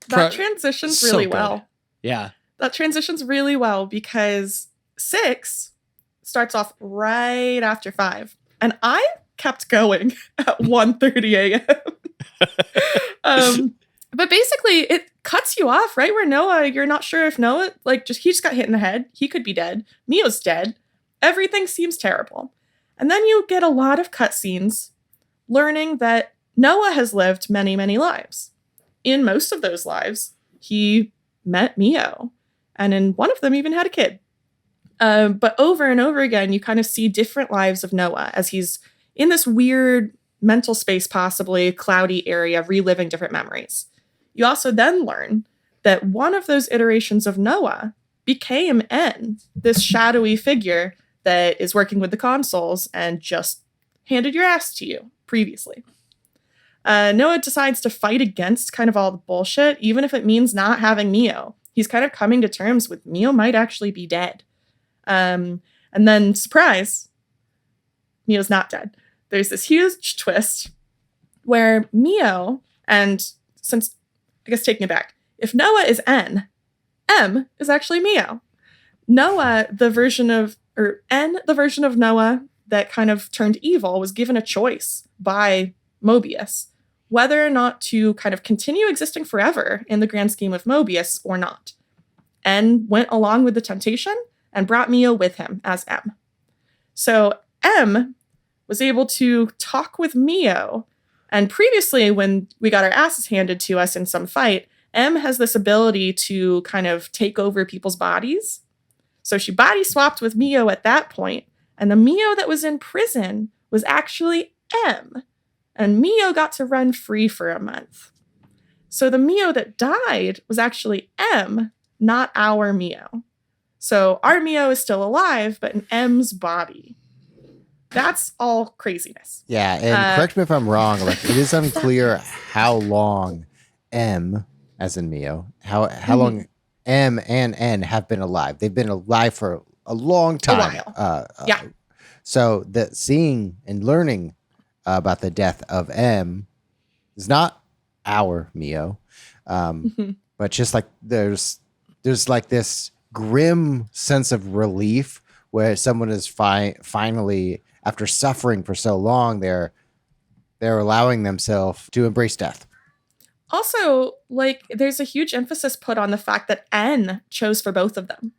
That transitions really well. Yeah. That transitions really well because 6 starts off right after 5. And I kept going at 1:30 a.m. But basically, it cuts you off right where Noah, you're not sure if Noah, like, he just got hit in the head. He could be dead. Mio's dead. Everything seems terrible. And then you get a lot of cutscenes learning that Noah has lived many, many lives. In most of those lives, he met Mio. And in one of them, even had a kid. But over and over again, you kind of see different lives of Noah as he's in this weird mental space, possibly cloudy area, reliving different memories. You also then learn that one of those iterations of Noah became N, this shadowy figure that is working with the consoles and just handed your ass to you previously. Noah decides to fight against kind of all the bullshit, even if it means not having Mio. He's kind of coming to terms with Mio might actually be dead. And then, surprise, Mio's not dead. There's this huge twist where Mio, and since, I guess taking it back, if Noah is N, M is actually Mio. Noah, the version of Noah that kind of turned evil, was given a choice by Mobius whether or not to kind of continue existing forever in the grand scheme of Mobius or not. N went along with the temptation and brought Mio with him as M. So M was able to talk with Mio, and previously when we got our asses handed to us in some fight, M has this ability to kind of take over people's bodies. So she body swapped with Mio at that point, and the Mio that was in prison was actually M. And Mio got to run free for a month. So the Mio that died was actually M, not our Mio. So our Mio is still alive, but in M's body. That's all craziness. Yeah, and correct me if I'm wrong, like, it is unclear how long M, as in Mio, how long M and N have been alive. They've been alive for a long time. A while. Yeah. So the seeing and learning about the death of M is not our Mio, but just like there's like this grim sense of relief where someone is finally, after suffering for so long, they're allowing themselves to embrace death. Also, like, there's a huge emphasis put on the fact that N chose for both of them.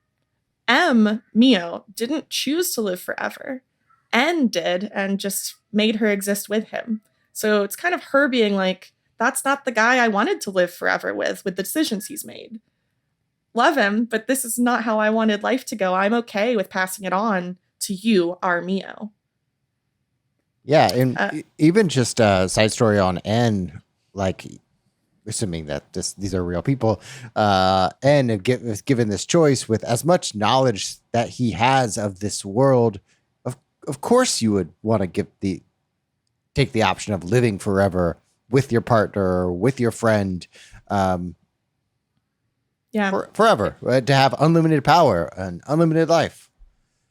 M, Mio, didn't choose to live forever. N did, and just made her exist with him. So it's kind of her being like, that's not the guy I wanted to live forever with the decisions he's made. Love him, but this is not how I wanted life to go. I'm okay with passing it on to you, our Mio. Yeah, and even just a side story on N, like, assuming that these are real people, N is given this choice with as much knowledge that he has of this world. Of course, you would want to take the option of living forever with your partner or with your friend, forever, right? To have unlimited power and unlimited life.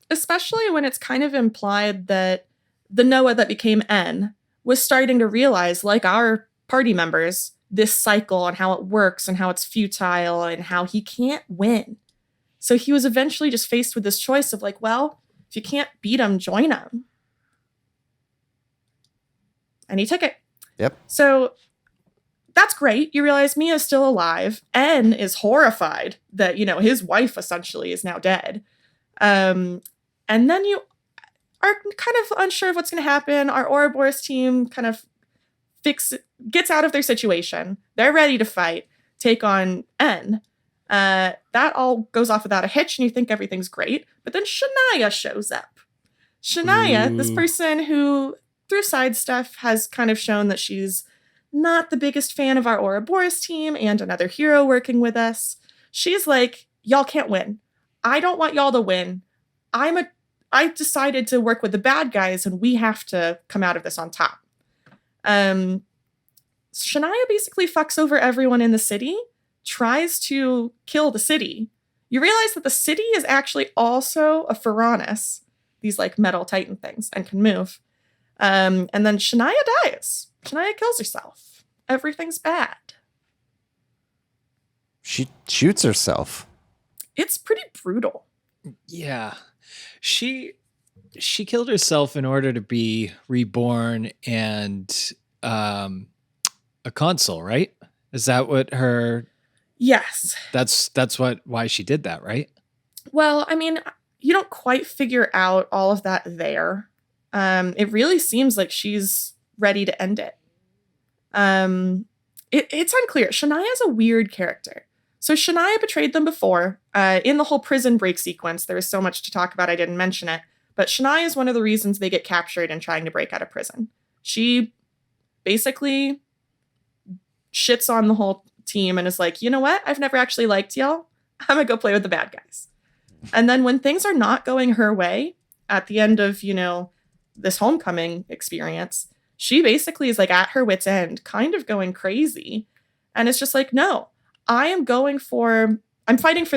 Especially when it's kind of implied that the Noah that became N was starting to realize, like our party members, this cycle and how it works and how it's futile and how he can't win. So he was eventually just faced with this choice of like, well, if you can't beat him, join him. And he took it. Yep. So that's great. You realize Mia's still alive. N is horrified that, his wife essentially is now dead. And then you are kind of unsure of what's going to happen. Our Ouroboros team kind of gets out of their situation. They're ready to fight, take on N. That all goes off without a hitch, and you think everything's great. But then Shania shows up. Shania, this person who, through side stuff, has kind of shown that she's not the biggest fan of our Ouroboros team and another hero working with us. She's like, y'all can't win. I don't want y'all to win. I decided to work with the bad guys, and we have to come out of this on top. Shania basically fucks over everyone in the city, tries to kill the city. You realize that the city is actually also a Pharaonis, these like metal titan things, and can move. And then Shania dies. Shania kills herself. Everything's bad. She shoots herself. It's pretty brutal. Yeah. She killed herself in order to be reborn and a consul, right? Is that what her? Yes. That's why she did that, right? Well, I mean, you don't quite figure out all of that there. It really seems like she's ready to end it. It's unclear. Shania is a weird character. So Shania betrayed them before. In the whole prison break sequence, there was so much to talk about, I didn't mention it. But Shania is one of the reasons they get captured and trying to break out of prison. She basically shits on the whole team and is like, you know what? I've never actually liked y'all. I'm going to go play with the bad guys. And then when things are not going her way at the end of, this homecoming experience, she basically is like at her wit's end, kind of going crazy. And it's just like, no, I'm fighting for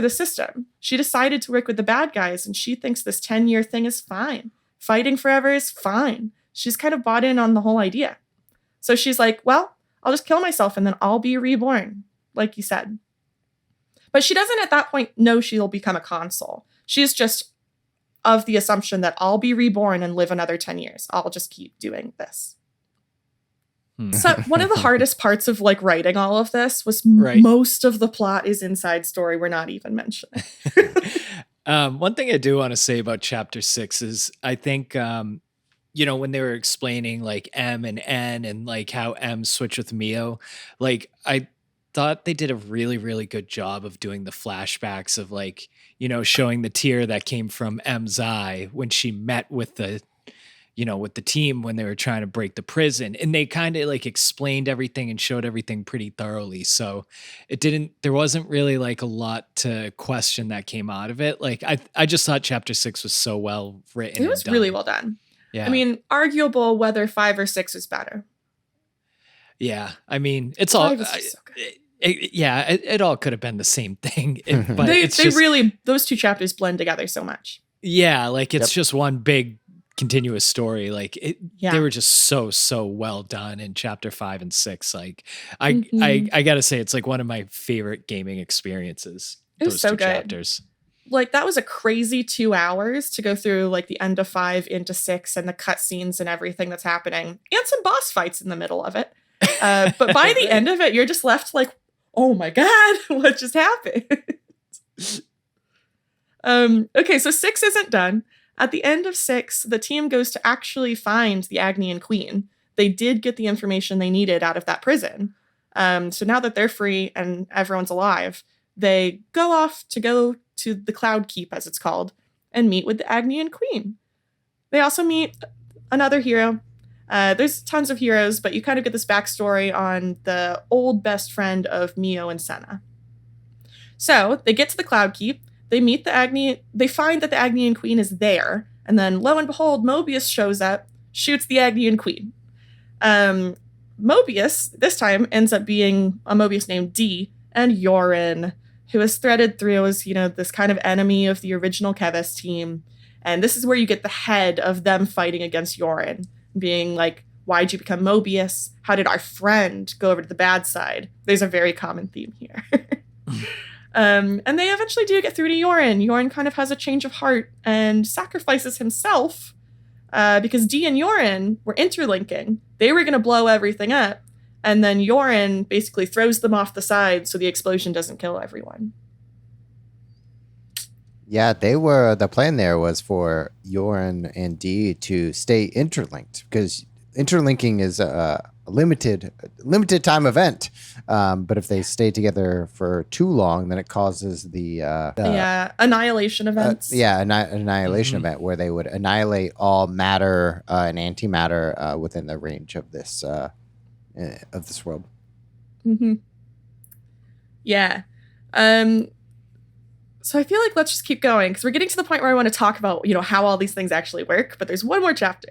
the system. She decided to work with the bad guys and she thinks this 10-year thing is fine. Fighting forever is fine. She's kind of bought in on the whole idea. So she's like, well, I'll just kill myself and then I'll be reborn, like you said. But she doesn't at that point know she'll become a consul. She's just of the assumption that I'll be reborn and live another 10 years. I'll just keep doing this. So one of the hardest parts of writing all of this was most of the plot is inside story we're not even mentioning. One thing I do want to say about chapter 6 is I think, when they were explaining M and N and how M switch with Mio, I thought they did a really, really good job of doing the flashbacks of showing the tear that came from M's eye when she met with the team when they were trying to break the prison, and they kind of explained everything and showed everything pretty thoroughly. So there wasn't really a lot to question that came out of it. I just thought chapter 6 was so well written. It was really well done. Yeah. I mean, arguable whether 5 or 6 was better. Yeah. I mean, it's all, so good. It all could have been the same thing, but those two chapters blend together so much. Yeah. It's just one big continuous story. They were just so well done in chapter 5 and 6. I gotta say, it's one of my favorite gaming experiences. It was so good. Chapters. That was a crazy 2 hours to go through the end of 5 into 6 and the cutscenes and everything that's happening and some boss fights in the middle of it. But by the end of it, you're just left oh my God, what just happened? Okay, so 6 isn't done. At the end of 6, the team goes to actually find the Agnian Queen. They did get the information they needed out of that prison. So now that they're free and everyone's alive, they go off to the Cloud Keep, as it's called, and meet with the Agnian Queen. They also meet another hero. There's tons of heroes, but you kind of get this backstory on the old best friend of Mio and Senna. So they get to the Cloud Keep. They meet they find that the Agnian Queen is there, and then lo and behold, Mobius shows up, shoots the Agnian Queen. Mobius, this time, ends up being a Mobius named D, and Yorin, who is threaded through as, this kind of enemy of the original Keves team. And this is where you get the head of them fighting against Yorin, being why'd you become Mobius? How did our friend go over to the bad side? There's a very common theme here. And they eventually do get through to Yorin. Yorin kind of has a change of heart and sacrifices himself because D and Yorin were interlinking. They were going to blow everything up. And then Yorin basically throws them off the side so the explosion doesn't kill everyone. Yeah, the plan there was for Yorin and D to stay interlinked because interlinking is a limited time event. But if they stay together for too long, then it causes the annihilation events. Annihilation event where they would annihilate all matter and antimatter within the range of this world. Mm-hmm. Yeah. So I feel let's just keep going because we're getting to the point where I want to talk about how all these things actually work. But there's one more chapter.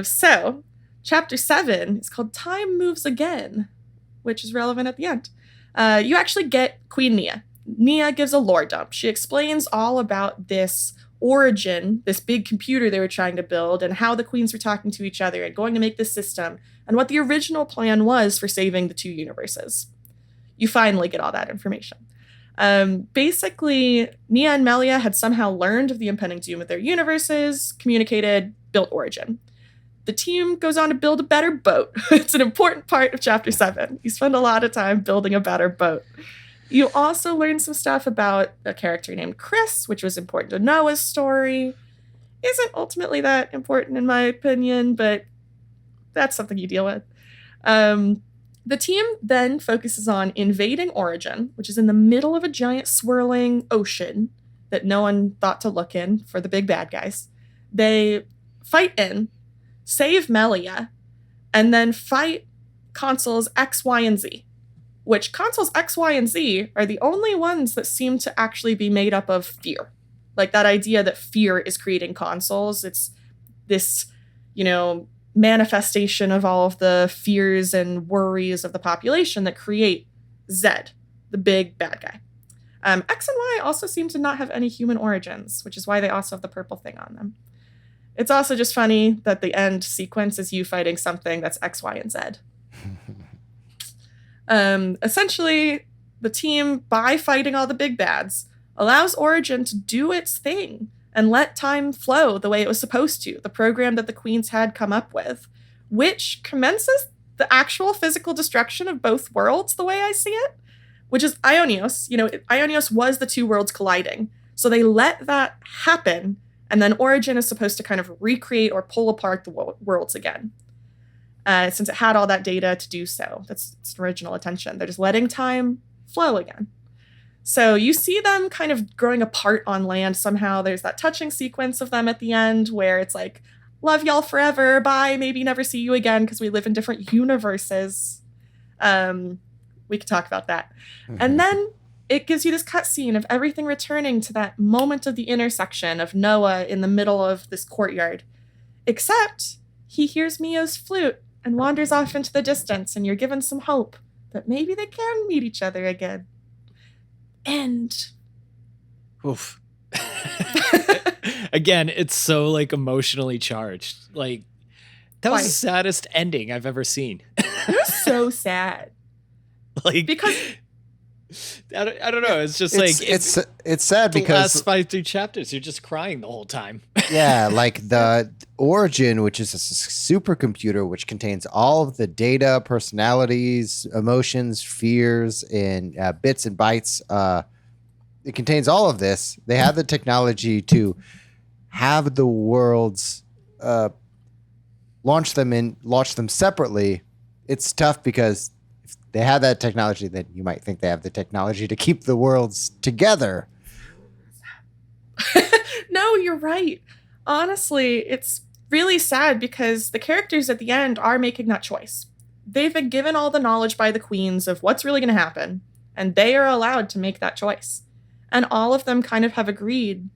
So chapter 7 is called Time Moves Again, which is relevant at the end. You actually get Queen Nia. Nia gives a lore dump. She explains all about this origin, this big computer they were trying to build, and how the queens were talking to each other and going to make this system, and what the original plan was for saving the 2 universes. You finally get all that information. Basically, Nia and Melia had somehow learned of the impending doom of their universes, communicated, built origin. The team goes on to build a better boat. It's an important part of Chapter 7. You spend a lot of time building a better boat. You also learn some stuff about a character named Chris, which was important to Noah's story. Isn't ultimately that important in my opinion, but that's something you deal with. The team then focuses on invading Origin, which is in the middle of a giant swirling ocean that no one thought to look in for the big bad guys. They fight in, save Melia, and then fight consoles X, Y, and Z, which consoles X, Y, and Z are the only ones that seem to actually be made up of fear. Like that idea that fear is creating consoles. It's this, manifestation of all of the fears and worries of the population that create Zed, the big bad guy. X and Y also seem to not have any human origins, which is why they also have the purple thing on them. It's also just funny that the end sequence is you fighting something that's X, Y, and Z. Essentially, the team, by fighting all the big bads, allows Origin to do its thing and let time flow the way it was supposed to, the program that the Queens had come up with, which commences the actual physical destruction of both worlds the way I see it, which is Ionios. Ionios was the two worlds colliding. So they let that happen, and then Origin is supposed to kind of recreate or pull apart the worlds again. Since it had all that data to do so. That's its original intention. They're just letting time flow again. So you see them kind of growing apart on land somehow. There's that touching sequence of them at the end where it's like, love y'all forever, bye, maybe never see you again because we live in different universes. We could talk about that. Mm-hmm. And then it gives you this cutscene of everything returning to that moment of the intersection of Noah in the middle of this courtyard. Except he hears Mio's flute and wanders off into the distance, and you're given some hope that maybe they can meet each other again. End. Oof. Again, it's so emotionally charged. That was the saddest ending I've ever seen. It was so sad. Because I don't know. It's just it's sad the because last 5 chapters, you're just crying the whole time. Yeah, the Origin, which is a supercomputer which contains all of the data, personalities, emotions, fears, and bits and bytes. It contains all of this. They have the technology to have the worlds launch them separately. It's tough because if they have that technology, then you might think they have the technology to keep the worlds together. No, you're right. Honestly, it's really sad because the characters at the end are making that choice. They've been given all the knowledge by the queens of what's really going to happen, and they are allowed to make that choice. And all of them kind of have agreed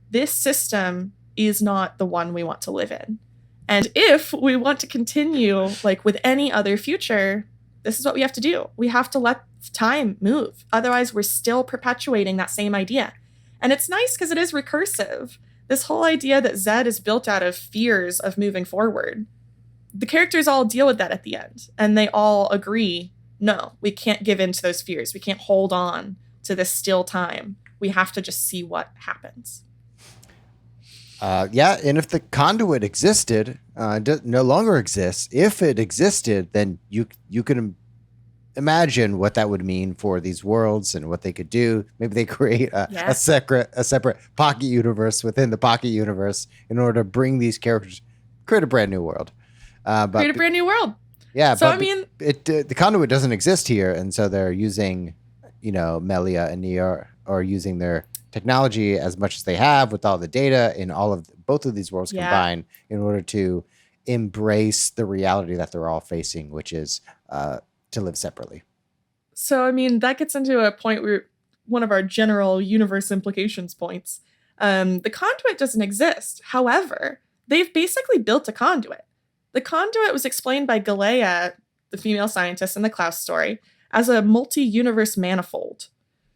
this system is not the one we want to live in. And if we want to continue, with any other future, this is what we have to do. We have to let time move. Otherwise, we're still perpetuating that same idea. And it's nice because it is recursive. This whole idea that Zed is built out of fears of moving forward. The characters all deal with that at the end. And they all agree, no, we can't give in to those fears. We can't hold on to this still time. We have to just see what happens. Yeah, and if the conduit existed, no longer exists, if it existed, then you can imagine what that would mean for these worlds and what they could do. Maybe they create a separate pocket universe within the pocket universe in order to bring these characters, create a brand new world. Create a brand new world. Yeah, so the conduit doesn't exist here, and so they're using, Melia and Nia are using their technology as much as they have with all the data in both of these worlds combined in order to embrace the reality that they're all facing, which is to live separately. So, that gets into a point where one of our general universe implications points. The conduit doesn't exist. However, they've basically built a conduit. The conduit was explained by Galea, the female scientist in the Klaus story, as a multi-universe manifold.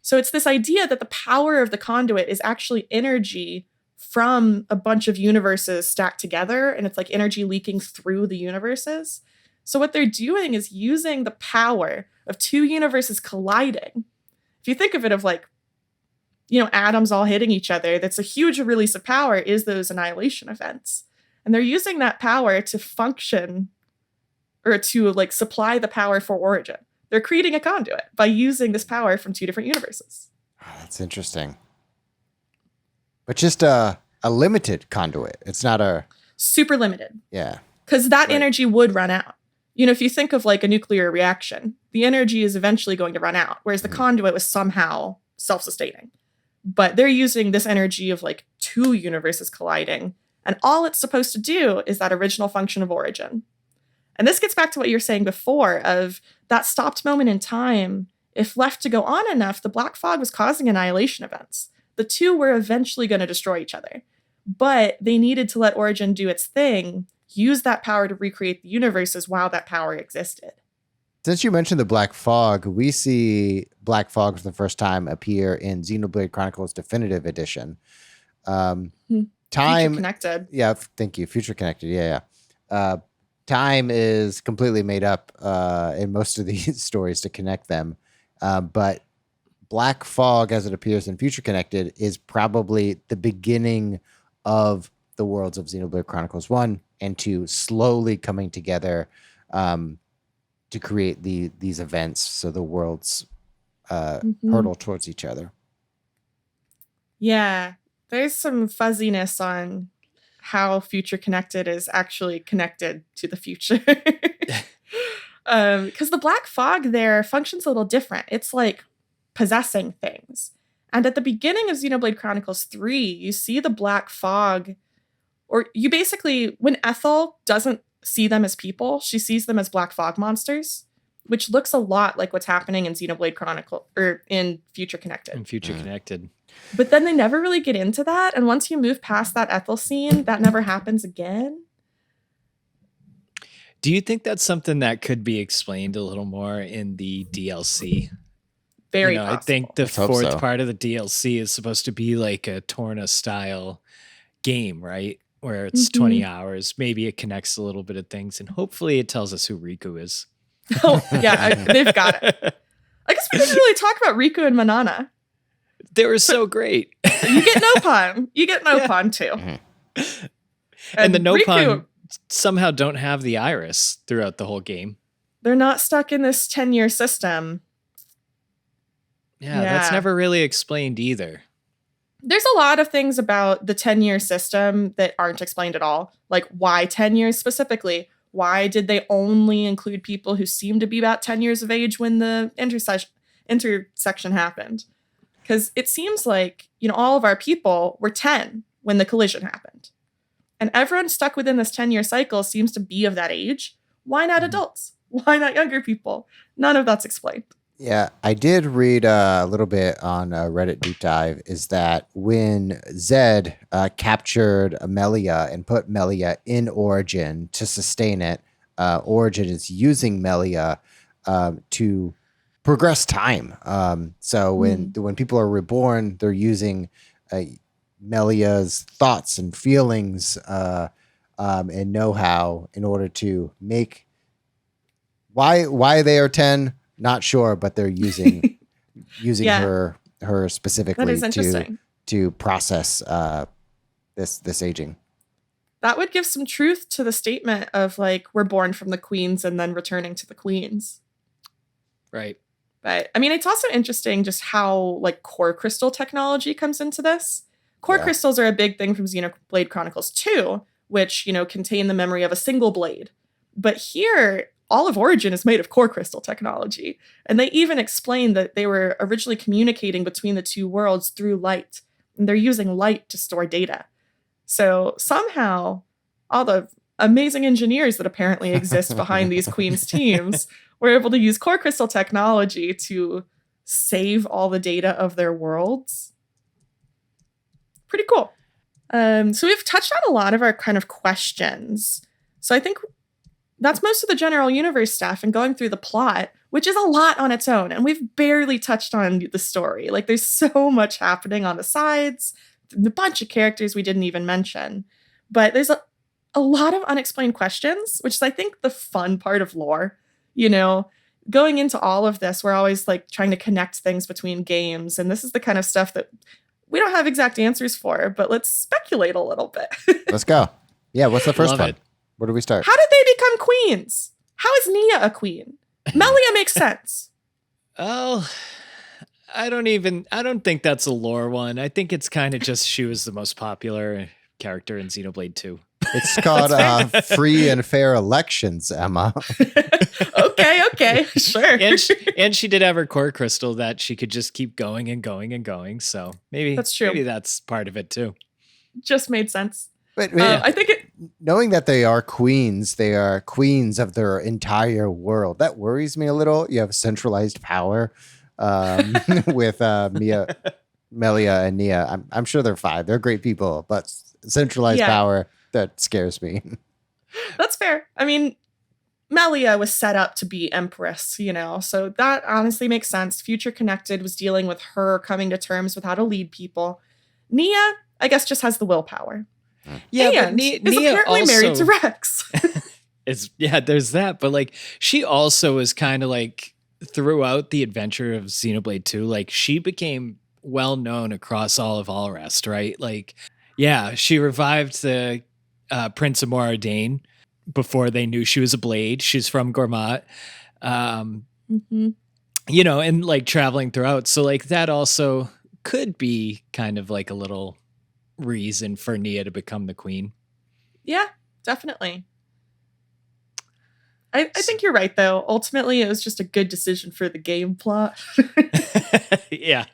So it's this idea that the power of the conduit is actually energy from a bunch of universes stacked together, and it's energy leaking through the universes. So what they're doing is using the power of two universes colliding. If you think of it of atoms all hitting each other, that's a huge release of power is those annihilation events. And they're using that power to function or to like supply the power for Origin. They're creating a conduit by using this power from two different universes. Oh, that's interesting. But just a limited conduit. It's not a... Super limited. Yeah. Because that energy would run out. You know, if you think of like a nuclear reaction, the energy is eventually going to run out, whereas the conduit was somehow self-sustaining. But they're using this energy of like two universes colliding, and all it's supposed to do is that original function of Origin. And this gets back to what you were saying before of that stopped moment in time. If left to go on enough, the black fog was causing annihilation events. The two were eventually going to destroy each other. But they needed to let Origin do its thing, use that power to recreate the universes while that power existed. Since you mentioned the Black Fog, we see Black Fog for the first time appear in Xenoblade Chronicles Definitive Edition. Time Future connected. Yeah, thank you. Future connected. Yeah. Time is completely made up in most of these stories to connect them. But Black Fog, as it appears in Future Connected, is probably the beginning of the worlds of Xenoblade Chronicles 1 and 2 slowly coming together to create these events so the worlds hurtle towards each other. Yeah, there's some fuzziness on how Future Connected is actually connected to the future. Because the black fog there functions a little different. It's like possessing things. And at the beginning of Xenoblade Chronicles 3, you see the black fog, or you basically, when Ethel doesn't see them as people, she sees them as black fog monsters, which looks a lot like what's happening in Xenoblade Chronicle or in Future Connected. Connected. But then they never really get into that. And once you move past that Ethel scene, that never happens again. Do you think that's something that could be explained a little more in the DLC? Very possible. I think the fourth part of the DLC is supposed to be like a Torna style game, right? Where it's 20 hours. Maybe it connects a little bit of things, and hopefully it tells us who Riku is. Oh, yeah, they've got it. I guess we didn't really talk about Riku and Manana. They were so great. You get Nopon. You get Nopon, too. Mm-hmm. And the Nopon Riku, somehow don't have the iris throughout the whole game. They're not stuck in this 10-year system. Yeah, that's never really explained either. There's a lot of things about the 10-year system that aren't explained at all. Like, why 10 years specifically? Why did they only include people who seem to be about 10 years of age when the intersection happened? Because it seems like, all of our people were 10 when the collision happened. And everyone stuck within this 10-year cycle seems to be of that age. Why not adults? Why not younger people? None of that's explained. Yeah, I did read a little bit on Reddit Deep Dive, is that when Zed captured Melia and put Melia in Origin to sustain it, Origin is using Melia to progress time. So when people are reborn, they're using Melia's thoughts and feelings and know-how in order to make why they are 10. Not sure, but they're using her specifically to process this aging. That would give some truth to the statement of like we're born from the queens and then returning to the queens. Right. But I mean, it's also interesting just how like core crystal technology comes into this. Core crystals are a big thing from Xenoblade Chronicles 2, which, contain the memory of a single blade. But here, all of Origin is made of core crystal technology. And they even explain that they were originally communicating between the two worlds through light. And they're using light to store data. So somehow, all the amazing engineers that apparently exist behind these Queen's teams were able to use core crystal technology to save all the data of their worlds. Pretty cool. So we've touched on a lot of our kind of questions. So I think that's most of the general universe stuff and going through the plot, which is a lot on its own. And we've barely touched on the story. Like there's so much happening on the sides, a bunch of characters we didn't even mention. But there's a lot of unexplained questions, which is, I think, the fun part of lore. Going into all of this, we're always like trying to connect things between games. And this is the kind of stuff that we don't have exact answers for, but let's speculate a little bit. Let's go. Yeah, what's the first Love one? it. Where do we start? How did they become queens? How is Nia a queen? Melia makes sense. Oh, I don't think that's a lore one. I think it's kind of just she was the most popular character in Xenoblade 2. It's called Free and Fair Elections, Emma. Okay, sure. And she did have her core crystal that she could just keep going and going and going. So maybe That's true. Maybe that's part of it too. Just made sense. But I think it. knowing that they are queens of their entire world. That worries me a little. You have centralized power with Melia, and Nia. I'm sure they're fine. They're great people, but centralized power, that scares me. That's fair. I mean, Melia was set up to be Empress, so that honestly makes sense. Future Connected was dealing with her coming to terms with how to lead people. Nia, I guess, just has the willpower. Yeah, and but is Nia apparently also, married to Rex. There's that. But like, she also is kind of like throughout the adventure of Xenoblade 2, like she became well known across all of Alrest, right? Like, yeah, she revived the Prince of Moradane before they knew she was a blade. She's from Gormat. And like traveling throughout. So like that also could be kind of like a little reason for Nia to become the queen. Yeah, definitely. I think you're right, though. Ultimately, it was just a good decision for the game plot. Yeah.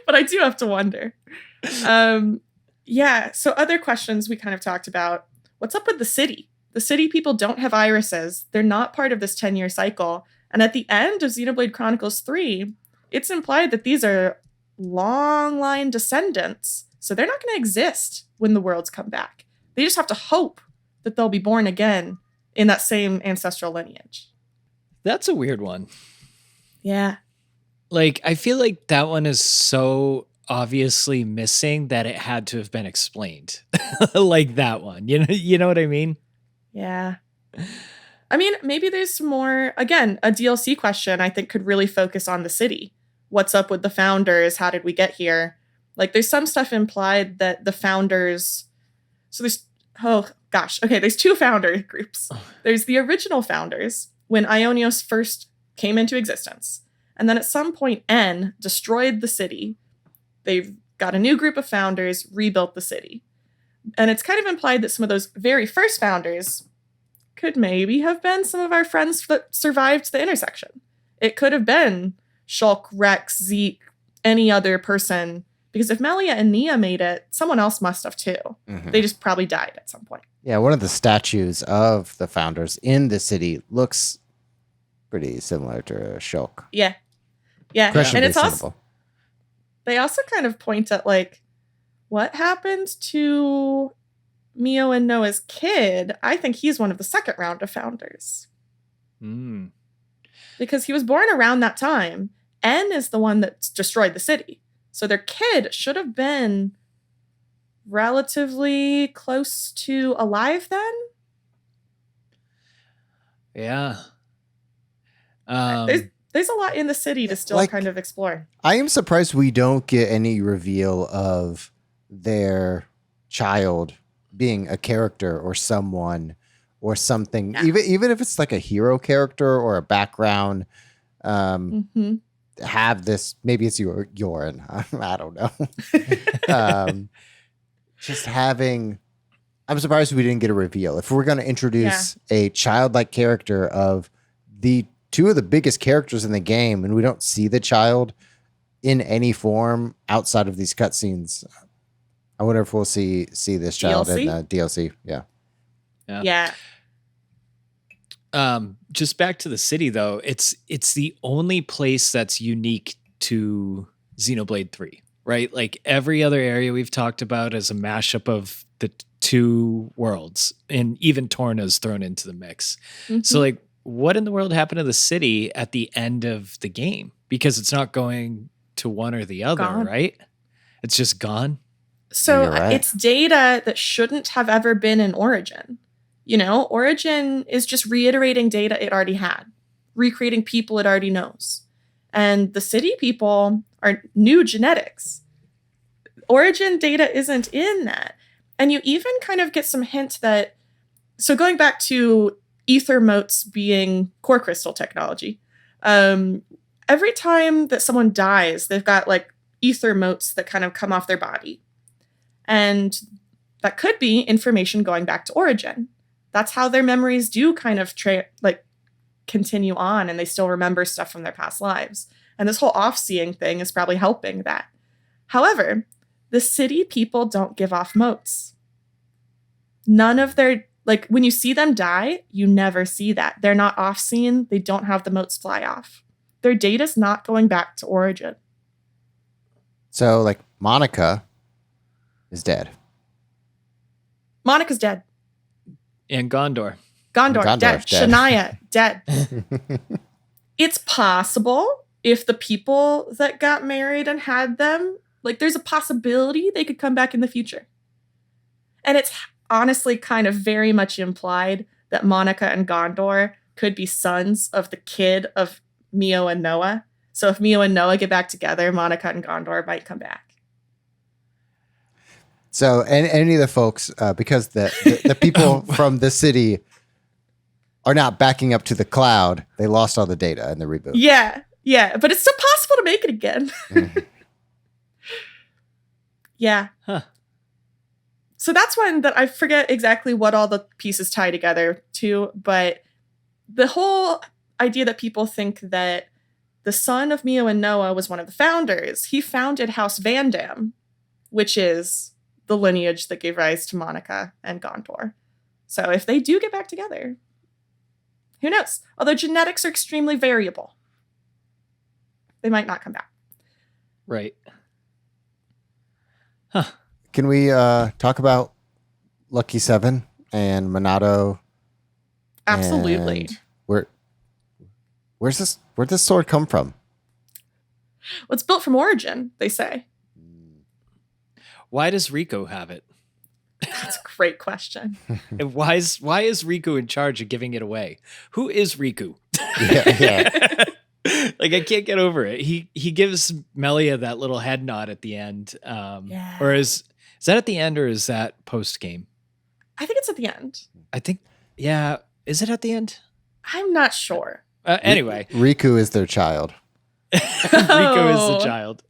But I do have to wonder. So other questions we kind of talked about. What's up with the city? The city people don't have irises. They're not part of this 10-year cycle. And at the end of Xenoblade Chronicles 3, it's implied that these are long line descendants. So they're not going to exist when the worlds come back. They just have to hope that they'll be born again in that same ancestral lineage. That's a weird one. Yeah. Like, I feel like that one is so obviously missing that it had to have been explained. Like that one. You know what I mean? Yeah. I mean, maybe there's some more, again, a DLC question I think could really focus on the city. What's up with the founders? How did we get here? Like, there's some stuff implied that the founders... So there's two founder groups. There's the original founders, when Ionios first came into existence. And then at some point, N destroyed the city. They've got a new group of founders, rebuilt the city. And it's kind of implied that some of those very first founders could maybe have been some of our friends that survived the intersection. It could have been Shulk, Rex, Zeke, any other person. Because if Melia and Nia made it, someone else must have too. Mm-hmm. They just probably died at some point. Yeah, one of the statues of the founders in the city looks pretty similar to Shulk. Yeah. And it's also... They also kind of point at, like, what happened to Mio and Noah's kid? I think he's one of the second round of founders. Because he was born around that time. N is the one that destroyed the city. So their kid should have been relatively close to alive then. Yeah. There's a lot in the city to still kind of explore. I am surprised we don't get any reveal of their child being a character or someone or something. Yeah. Even if it's like a hero character or a background. Have this, maybe it's Yorin. I don't know. Just having, I'm surprised we didn't get a reveal. If we're going to introduce a childlike character of the two of the biggest characters in the game, and we don't see the child in any form outside of these cutscenes, I wonder if we'll see this child DLC? in DLC. Yeah. Just back to the city though, it's the only place that's unique to Xenoblade 3, right? Like every other area we've talked about is a mashup of the two worlds, and even Torna's thrown into the mix. Mm-hmm. So like, what in the world happened to the city at the end of the game? Because it's not going to one or the other, right? It's just gone. So it's data that shouldn't have ever been in Origin. Origin is just reiterating data it already had, recreating people it already knows. And the city people are new genetics. Origin data isn't in that. And you even kind of get some hint that So going back to ether motes being core crystal technology, every time that someone dies, they've got like ether motes that kind of come off their body. And that could be information going back to origin. That's how their memories do kind of continue on, and they still remember stuff from their past lives. And this whole off-seeing thing is probably helping that. However, the city people don't give off motes. None of their, like, when you see them die, you never see that. They're not off-seen. They don't have the motes fly off. Their data's not going back to origin. So, like, Monica is dead. Monica's dead. And Gondor. Gondor dead. Dead. Shania, dead. It's possible if the people that got married and had them, like, there's a possibility they could come back in the future. And it's honestly kind of very much implied that Monica and Gondor could be sons of the kid of Mio and Noah. So if Mio and Noah get back together, Monica and Gondor might come back. So, and any of the folks, because the people from the city are not backing up to the cloud, they lost all the data in the reboot. Yeah, but it's still possible to make it again. Yeah. Huh. So that's one that I forget exactly what all the pieces tie together to, but the whole idea that people think that the son of Mio and Noah was one of the founders. He founded House Van Dam, which is the lineage that gave rise to Monica and Gondor. So if they do get back together, who knows? Although genetics are extremely variable. They might not come back. Right. Can we talk about Lucky Seven and Monado? Absolutely. And where'd this sword come from? Well, it's built from origin, they say. Why does Rico have it? That's a great question. And why is Riku in charge of giving it away? Who is Riku? Yeah. Like, I can't get over it. He gives Melia that little head nod at the end. Or is that at the end, or is that post game? I think it's at the end. I think, yeah. Is it at the end? I'm not sure. Anyway, Riku is their child. Riku is the child.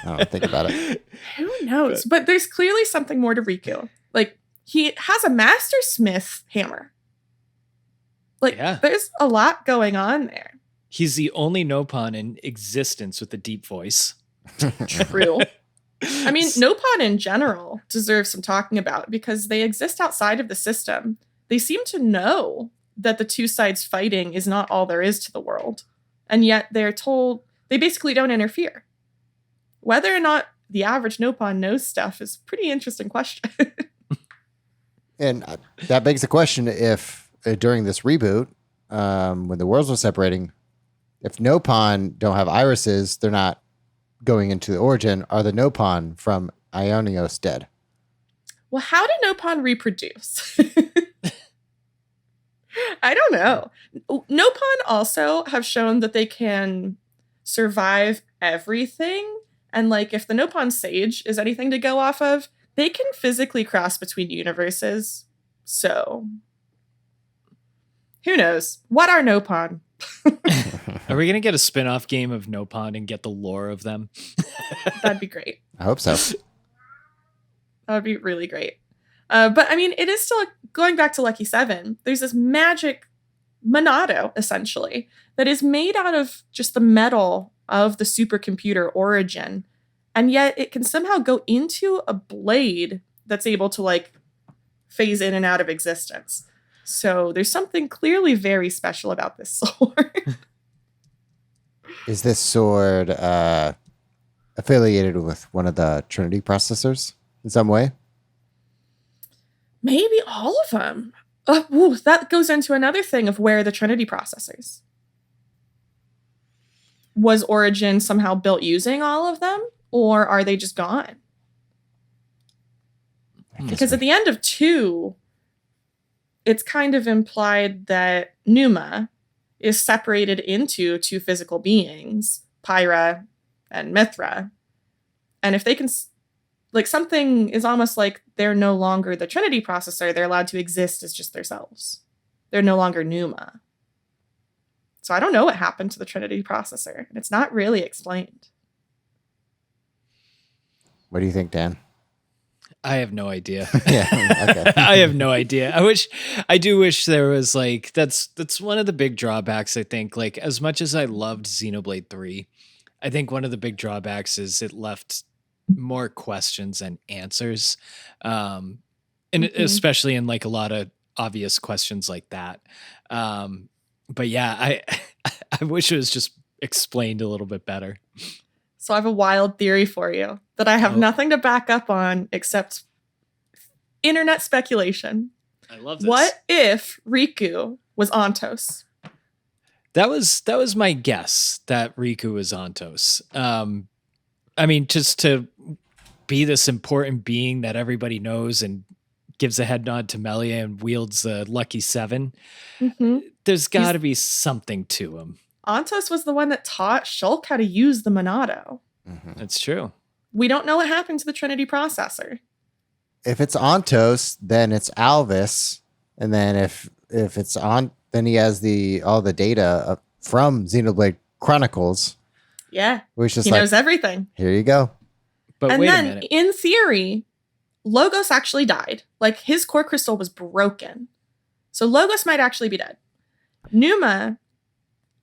I don't think about it. Who knows? But there's clearly something more to Riku. Like, he has a Master Smith hammer. Like, Yeah. There's a lot going on there. He's the only Nopon in existence with a deep voice. True. I mean, Nopon in general deserves some talking about because they exist outside of the system. They seem to know that the two sides fighting is not all there is to the world. And yet they're told they basically don't interfere. Whether or not the average Nopon knows stuff is a pretty interesting question. And that begs the question if during this reboot, when the worlds were separating, if Nopon don't have irises, they're not going into the origin. Are the Nopon from Ionios dead? Well, how do Nopon reproduce? I don't know. Nopon also have shown that they can survive everything. And like, if the Nopon Sage is anything to go off of, they can physically cross between universes. So, who knows? What are Nopon? Are we going to get a spin-off game of Nopon and get the lore of them? That'd be great. I hope so. That would be really great. But I mean, it is still going back to Lucky Seven. There's this magic Monado, essentially, that is made out of just the metal of the supercomputer Origin. And yet it can somehow go into a blade that's able to like phase in and out of existence. So there's something clearly very special about this sword. Is this sword affiliated with one of the Trinity processors in some way? Maybe all of them. That goes into another thing of where the Trinity processors. Was Origin somehow built using all of them? Or are they just gone? Because at the end of 2, it's kind of implied that Numa is separated into 2 physical beings, Pyra and Mithra. And if they can Like something is almost like they're no longer the Trinity processor. They're allowed to exist as just themselves. They're no longer Numa. So I don't know what happened to the Trinity processor. And it's not really explained. What do you think, Dan? I have no idea. Yeah, okay. I have no idea. I do wish there was like, that's one of the big drawbacks, I think. Like, as much as I loved Xenoblade 3, I think one of the big drawbacks is it left more questions than answers. And especially in like a lot of obvious questions like that. But yeah, I wish it was just explained a little bit better. So I have a wild theory for you that I have nothing to back up on except internet speculation. I love this. What if Riku was Ontos? That was my guess, that Riku was Ontos. I mean, just to be this important being that everybody knows and gives a head nod to Melia and wields the Lucky Seven, there's got to be something to him. Ontos was the one that taught Shulk how to use the Monado. That's true. We don't know what happened to the Trinity processor. If it's Ontos, then it's Alvis, and then if it's on, then he has all the data from Xenoblade Chronicles. Yeah, which is he knows everything. Here you go. But and wait then, a minute. in theory, Logos actually died. Like, his core crystal was broken. So Logos might actually be dead. Numa,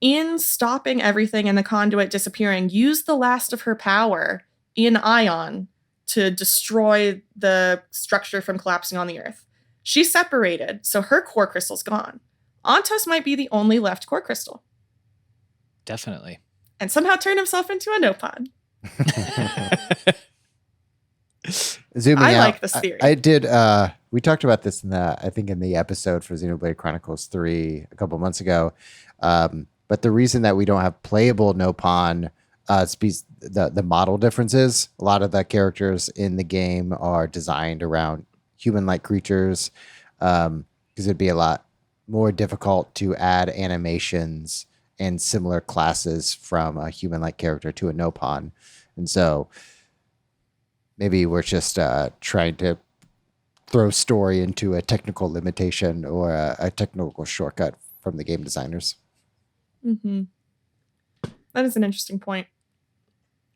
in stopping everything and the conduit disappearing, used the last of her power in Ion to destroy the structure from collapsing on the Earth. She separated, so her core crystal's gone. Ontos might be the only left core crystal. Definitely. And somehow turned himself into a Nopon. Zooming I out, like this theory. I did. We talked about this in the episode for Xenoblade Chronicles 3 a couple months ago. But the reason that we don't have playable Nopon, the model differences. A lot of the characters in the game are designed around human-like creatures, because it'd be a lot more difficult to add animations and similar classes from a human-like character to a Nopon, and so. Maybe we're just trying to throw story into a technical limitation or a technical shortcut from the game designers. That is an interesting point.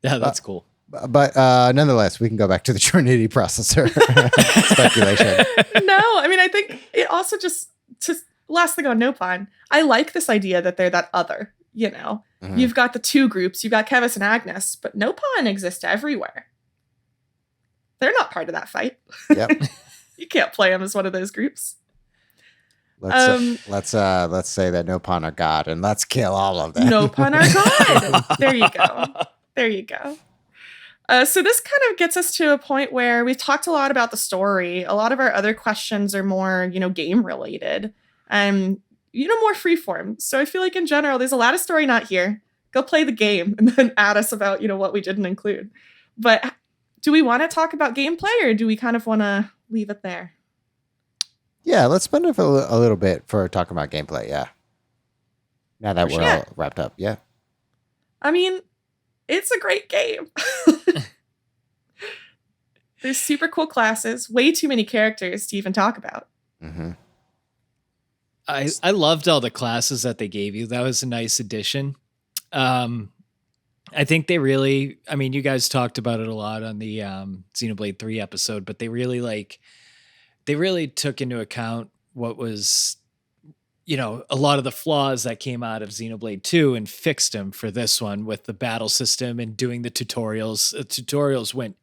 Yeah, that's cool. But nonetheless, we can go back to the Trinity processor speculation. No, I mean, I think it also just last thing on Nopon, I like this idea that they're that other, you know. You've got the two groups, you've got Kevis and Agnes, but Nopon exist everywhere. They're not part of that fight. Yep. You can't play them as one of those groups. Let's say that Nopon are God, and let's kill all of them. Nopon are God. There you go. There you go. So this kind of gets us to a point where we've talked a lot about the story. A lot of our other questions are more, game related and, more freeform. So I feel like in general, there's a lot of story not here. Go play the game and then add us about, what we didn't include. But do we want to talk about gameplay, or do we kind of want to leave it there? Yeah, let's spend a little bit for talking about gameplay. Yeah. Now that we're all wrapped up. Yeah. I mean, it's a great game. There's super cool classes, way too many characters to even talk about. I loved all the classes that they gave you. That was a nice addition. I think they really, you guys talked about it a lot on the Xenoblade 3 episode, but they really took into account what was, a lot of the flaws that came out of Xenoblade 2 and fixed them for this one with the battle system and doing the tutorials. The tutorials went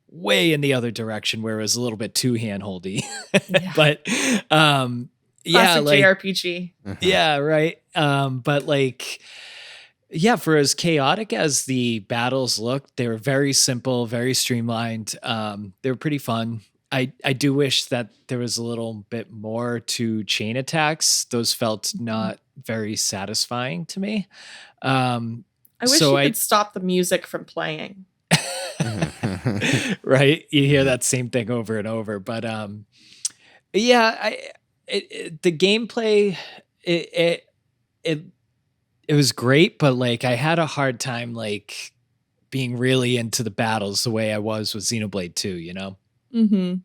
way in the other direction where it was a little bit too handholdy. Yeah. But classic JRPG. Yeah, right. But for as chaotic as the battles looked, they were very simple, very streamlined. They were pretty fun. I do wish that there was a little bit more to chain attacks. Those felt not very satisfying to me. I wish you could stop the music from playing. Right? You hear that same thing over and over. But the gameplay, it was great, but I had a hard time being really into the battles the way I was with Xenoblade 2, you know? Mm-hmm.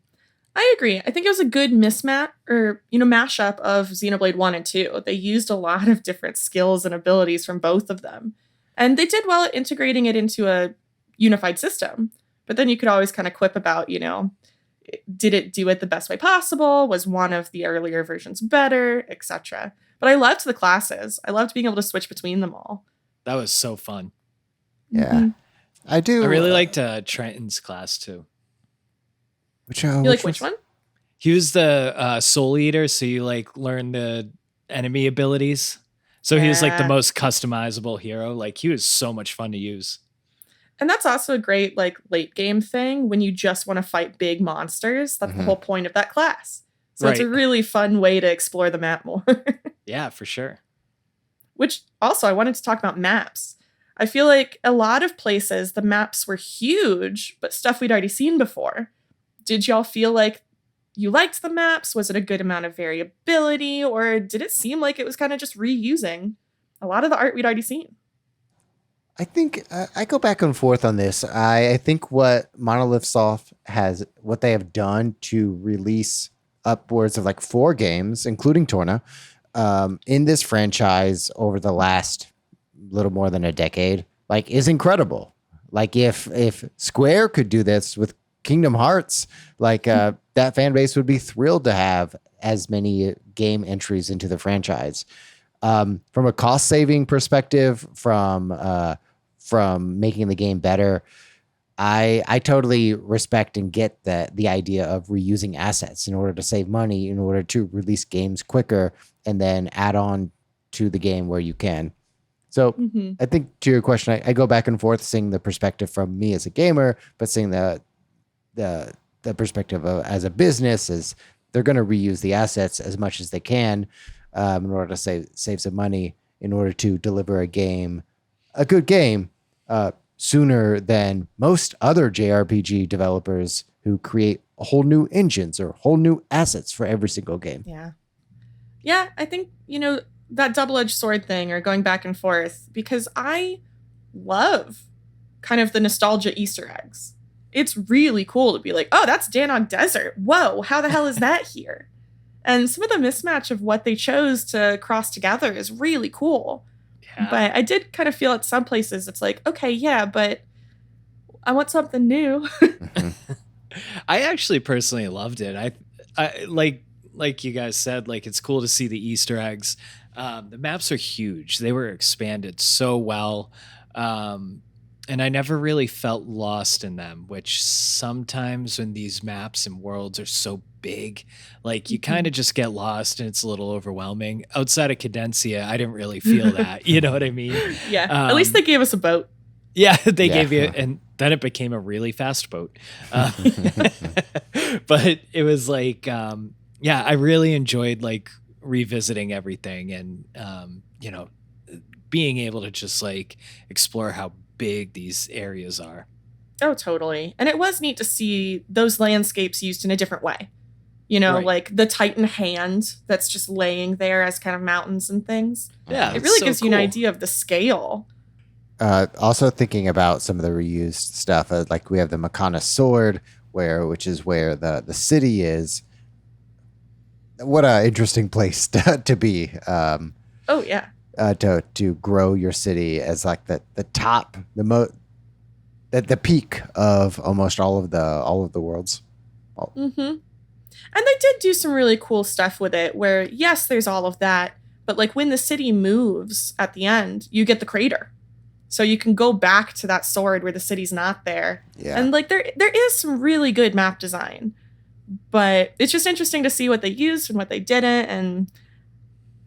I agree. I think it was a good mashup of Xenoblade 1 and 2. They used a lot of different skills and abilities from both of them. And they did well at integrating it into a unified system. But then you could always kind of quip about, did it do it the best way possible? Was one of the earlier versions better, etc.? But I loved the classes. I loved being able to switch between them all. That was so fun. Yeah. Mm-hmm. I do. I really liked Trenton's class too. Which one? He was the soul eater, so you like learn the enemy abilities. So he was like the most customizable hero. Like he was so much fun to use. And that's also a great like late game thing when you just want to fight big monsters. That's the whole point of that class. So it's a really fun way to explore the map more. Yeah, for sure. Which also I wanted to talk about maps. I feel like a lot of places the maps were huge, but stuff we'd already seen before. Did y'all feel like you liked the maps? Was it a good amount of variability? Or did it seem like it was kind of just reusing a lot of the art we'd already seen? I think I go back and forth on this. I think what Monolith Soft what they have done to release upwards of like 4 games, including Torna, in this franchise over the last little more than a decade, like is incredible. Like if Square could do this with Kingdom Hearts, like that fan base would be thrilled to have as many game entries into the franchise. From a cost saving perspective, from making the game better, I totally respect and get the idea of reusing assets in order to save money, in order to release games quicker, and then add on to the game where you can. So I think to your question, I go back and forth seeing the perspective from me as a gamer, but seeing the perspective of as a business is they're going to reuse the assets as much as they can in order to save some money, in order to deliver a good game sooner than most other JRPG developers who create whole new engines or whole new assets for every single game. Yeah, I think, that double-edged sword thing or going back and forth, because I love kind of the nostalgia Easter eggs. It's really cool to be like, oh, that's Danog Desert. Whoa, how the hell is that here? And some of the mismatch of what they chose to cross together is really cool. Yeah. But I did kind of feel at some places it's like, okay, yeah, but I want something new. I actually personally loved it. I like you guys said, like it's cool to see the Easter eggs. The maps are huge. They were expanded so well. And I never really felt lost in them, which sometimes when these maps and worlds are so big, like you kind of just get lost and it's a little overwhelming. Outside of Cadencia, I didn't really feel that. You know what I mean? Yeah. At least they gave us a boat. Yeah, they gave you, and then it became a really fast boat. But it was like, I really enjoyed like revisiting everything and, being able to just like explore how big these areas are. Oh, totally. And it was neat to see those landscapes used in a different way. Like the Titan hand that's just laying there as kind of mountains and things. Yeah, it really gives you an idea of the scale. Also thinking about some of the reused stuff, like we have the Makana sword, which is where the city is. What a interesting place to be. Oh yeah. To grow your city as like the top, the peak of almost all of the worlds. And they did do some really cool stuff with it where, yes, there's all of that, but like when the city moves at the end, you get the crater. So you can go back to that sword where the city's not there. Yeah. And like there is some really good map design, but it's just interesting to see what they used and what they didn't. And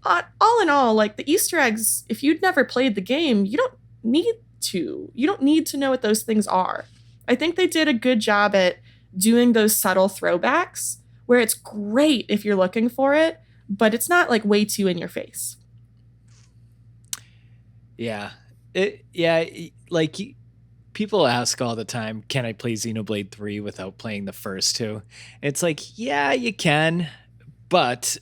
all in all, like the Easter eggs, if you'd never played the game, you don't need to. You don't need to know what those things are. I think they did a good job at doing those subtle throwbacks where it's great if you're looking for it, but it's not like way too in your face. Yeah. People ask all the time, can I play Xenoblade 3 without playing the first 2? It's like, yeah, you can, but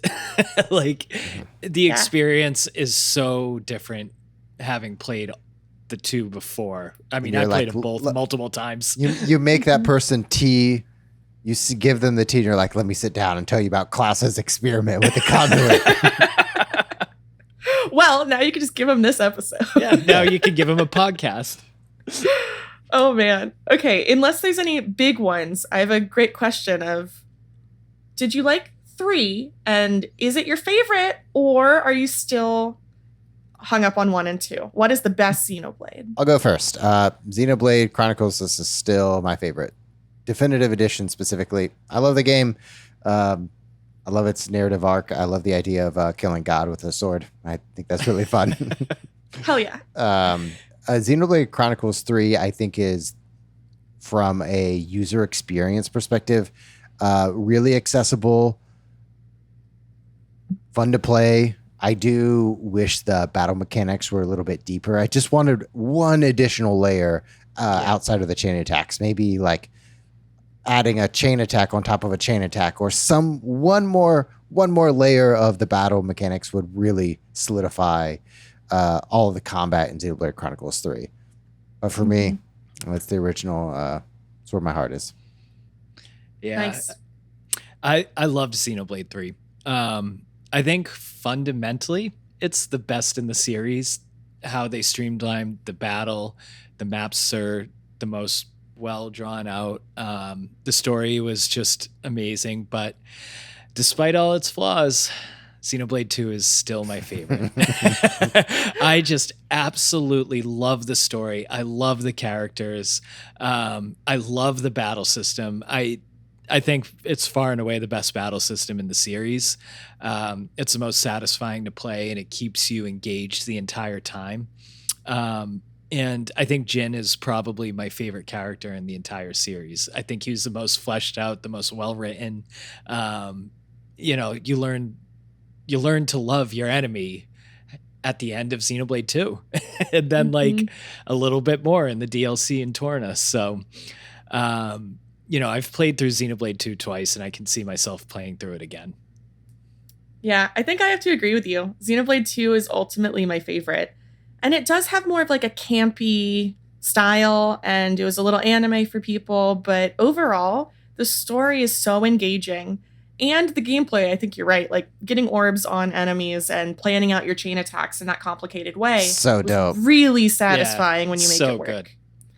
like the experience is so different having played the two before. I mean, You're I played like, them both multiple times. You make that person tea. You give them the tea, and you're like, let me sit down and tell you about Klaus's experiment with the conduit. Well, now you can just give him this episode. Yeah, now you can give him a podcast. Oh, man. Okay, unless there's any big ones, I have a great question of, did you like 3, and is it your favorite, or are you still hung up on 1 and 2? What is the best Xenoblade? I'll go first. Xenoblade Chronicles is still my favorite. Definitive Edition specifically. I love the game. I love its narrative arc. I love the idea of killing God with a sword. I think that's really fun. Hell yeah. Xenoblade Chronicles 3, I think, is from a user experience perspective, really accessible, fun to play. I do wish the battle mechanics were a little bit deeper. I just wanted one additional layer outside of the chain attacks. Maybe like adding a chain attack on top of a chain attack, or one more layer of the battle mechanics would really solidify all of the combat in Xenoblade Chronicles 3. But for me, it's the original. It's where my heart is. Yeah, Nice. I loved Xenoblade 3. I think fundamentally it's the best in the series. How they streamlined the battle, the maps are the most well drawn out. The story was just amazing, but despite all its flaws, Xenoblade 2 is still my favorite. I just absolutely love the story. I love the characters. I love the battle system. I think it's far and away the best battle system in the series. It's the most satisfying to play, and it keeps you engaged the entire time. And I think Jin is probably my favorite character in the entire series. I think he's the most fleshed out, the most well written. You learn to love your enemy at the end of Xenoblade 2, and then like a little bit more in the DLC in Torna. So, I've played through Xenoblade 2 twice, and I can see myself playing through it again. Yeah, I think I have to agree with you. Xenoblade 2 is ultimately my favorite. And it does have more of like a campy style, and it was a little anime for people, but overall, the story is so engaging. And the gameplay, I think you're right, like getting orbs on enemies and planning out your chain attacks in that complicated way. So dope. Really satisfying when you make it work. Good.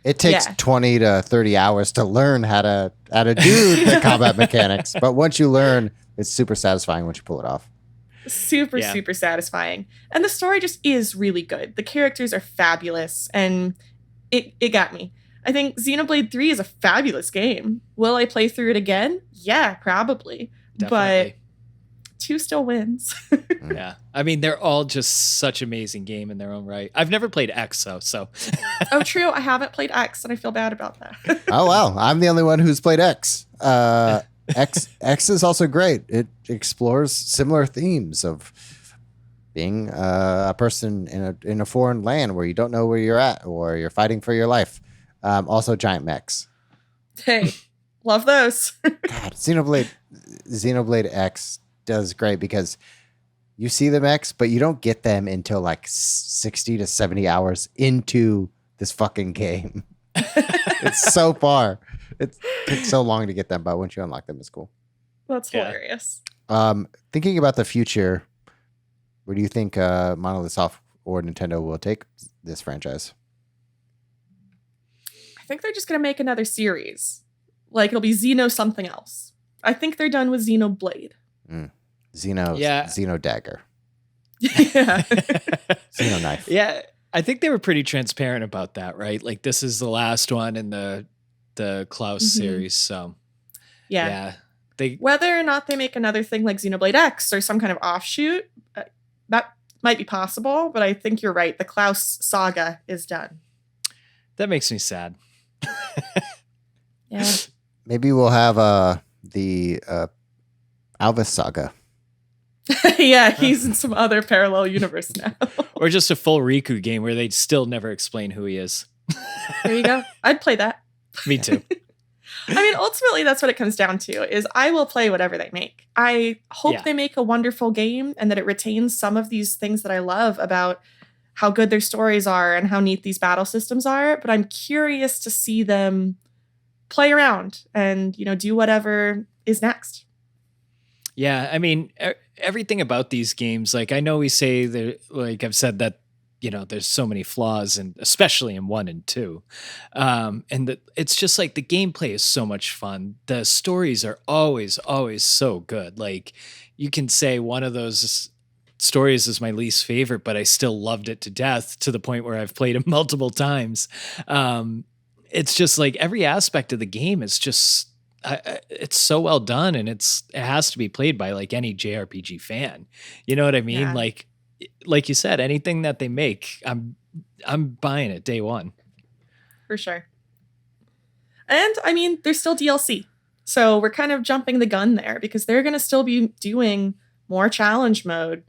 It takes 20 to 30 hours to learn how to do the combat mechanics, but once you learn, it's super satisfying once you pull it off. Super satisfying. And the story just is really good. The characters are fabulous, and it got me. I think Xenoblade 3 is a fabulous game. Will I play through it again? Yeah, probably. Definitely. But 2 still wins. Yeah. I mean, they're all just such amazing game in their own right. I've never played X, though, so. Oh, true. I haven't played X, and I feel bad about that. Oh, wow. I'm the only one who's played X. X is also great. It explores similar themes of being a person in a foreign land where you don't know where you're at, or you're fighting for your life. Also, giant mechs. Hey, love those. God, Xenoblade X does great because you see the mechs, but you don't get them until like 60 to 70 hours into this fucking game. It's so far. It takes so long to get them, but once you unlock them, it's cool. That's hilarious. Thinking about the future, where do you think Monolith Soft or Nintendo will take this franchise? I think they're just going to make another series. Like, it'll be Xeno something else. I think they're done with Xenoblade. Xeno Dagger. Yeah. Xeno Knife. Yeah, I think they were pretty transparent about that, right? Like, this is the last one in the Klaus series, so yeah. They Whether or not they make another thing like Xenoblade X or some kind of offshoot, that might be possible, but I think you're right. The Klaus saga is done. That makes me sad. Yeah. Maybe we'll have the Alvis saga. Yeah, he's in some other parallel universe now. Or just a full Riku game where they still never explain who he is. There you go. I'd play that. Me too. I mean, ultimately, that's what it comes down to, is I will play whatever they make. I hope they make a wonderful game and that it retains some of these things that I love about how good their stories are and how neat these battle systems are, but I'm curious to see them play around and, do whatever is next. Yeah, I mean, everything about these games, like I know we say that, like I've said that, there's so many flaws, and especially in 1 and 2. It's just like the gameplay is so much fun. The stories are always, always so good. Like you can say one of those stories is my least favorite, but I still loved it to death, to the point where I've played it multiple times. It's just like every aspect of the game is just, it's so well done, and it has to be played by like any JRPG fan. You know what I mean? Yeah. Like you said, anything that they make, I'm buying it day one. For sure. And I mean, there's still DLC. So we're kind of jumping the gun there, because they're going to still be doing more challenge mode.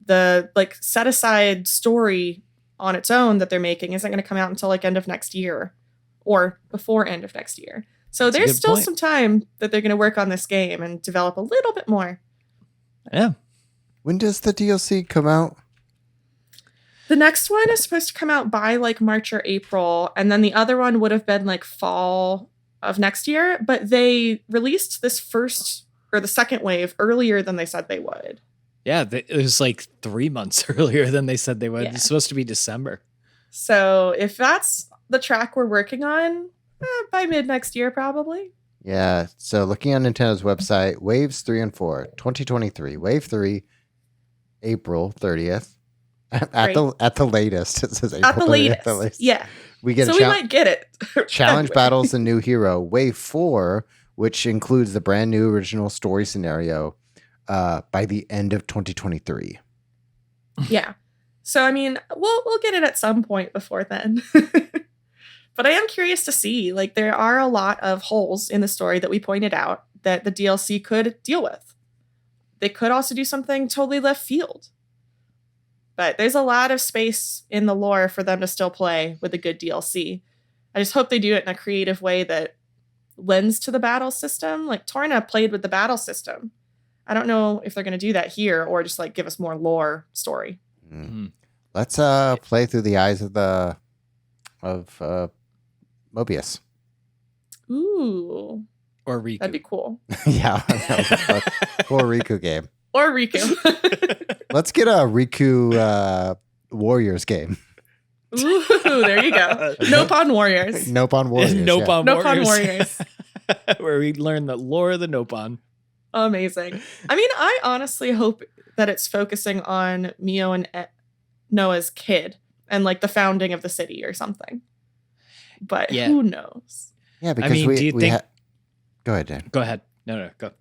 The like set aside story on its own that they're making isn't going to come out until like end of next year, or before end of next year. So That's a there's good still point. some time that they're going to work on this game and develop a little bit more. Yeah. When does the DLC come out? The next one is supposed to come out by like March or April, and then the other one would have been like fall of next year, but they released this first or the second wave earlier than they said they would. Yeah, it was like 3 months earlier than they said they would. Yeah. It's supposed to be December. So if that's the track we're working on, by mid next year, probably. Yeah, so looking on Nintendo's website, Waves 3 and 4, 2023. Wave 3, April 30th. At the latest. It says April At the 30th, latest. Yeah. We get So a we might get it. challenge February. battles, a new hero. Wave 4, which includes the brand new original story scenario, by the end of 2023. Yeah. So I mean, we'll get it at some point before then. But I am curious to see, like, there are a lot of holes in the story that we pointed out that the DLC could deal with. They could also do something totally left field. But there's a lot of space in the lore for them to still play with a good DLC. I just hope they do it in a creative way that lends to the battle system. Like, Torna played with the battle system. I don't know if they're going to do that here, or just like give us more lore story. Mm-hmm. Let's play through the eyes of Mobius. Ooh, Or Riku. that'd be cool. Yeah, or Riku game. Or Riku. Let's get a Riku Warriors game. Ooh, there you go. Nopon Warriors. Nopon Warriors. Nopon Nopon Warriors. Warriors. Where we learn the lore of the Nopon. Amazing. I mean, I honestly hope that it's focusing on Mio and Noah's kid and like the founding of the city or something. But Yeah. who knows? Yeah, because mean, do you think- Go ahead, Dan. Go ahead. No, go.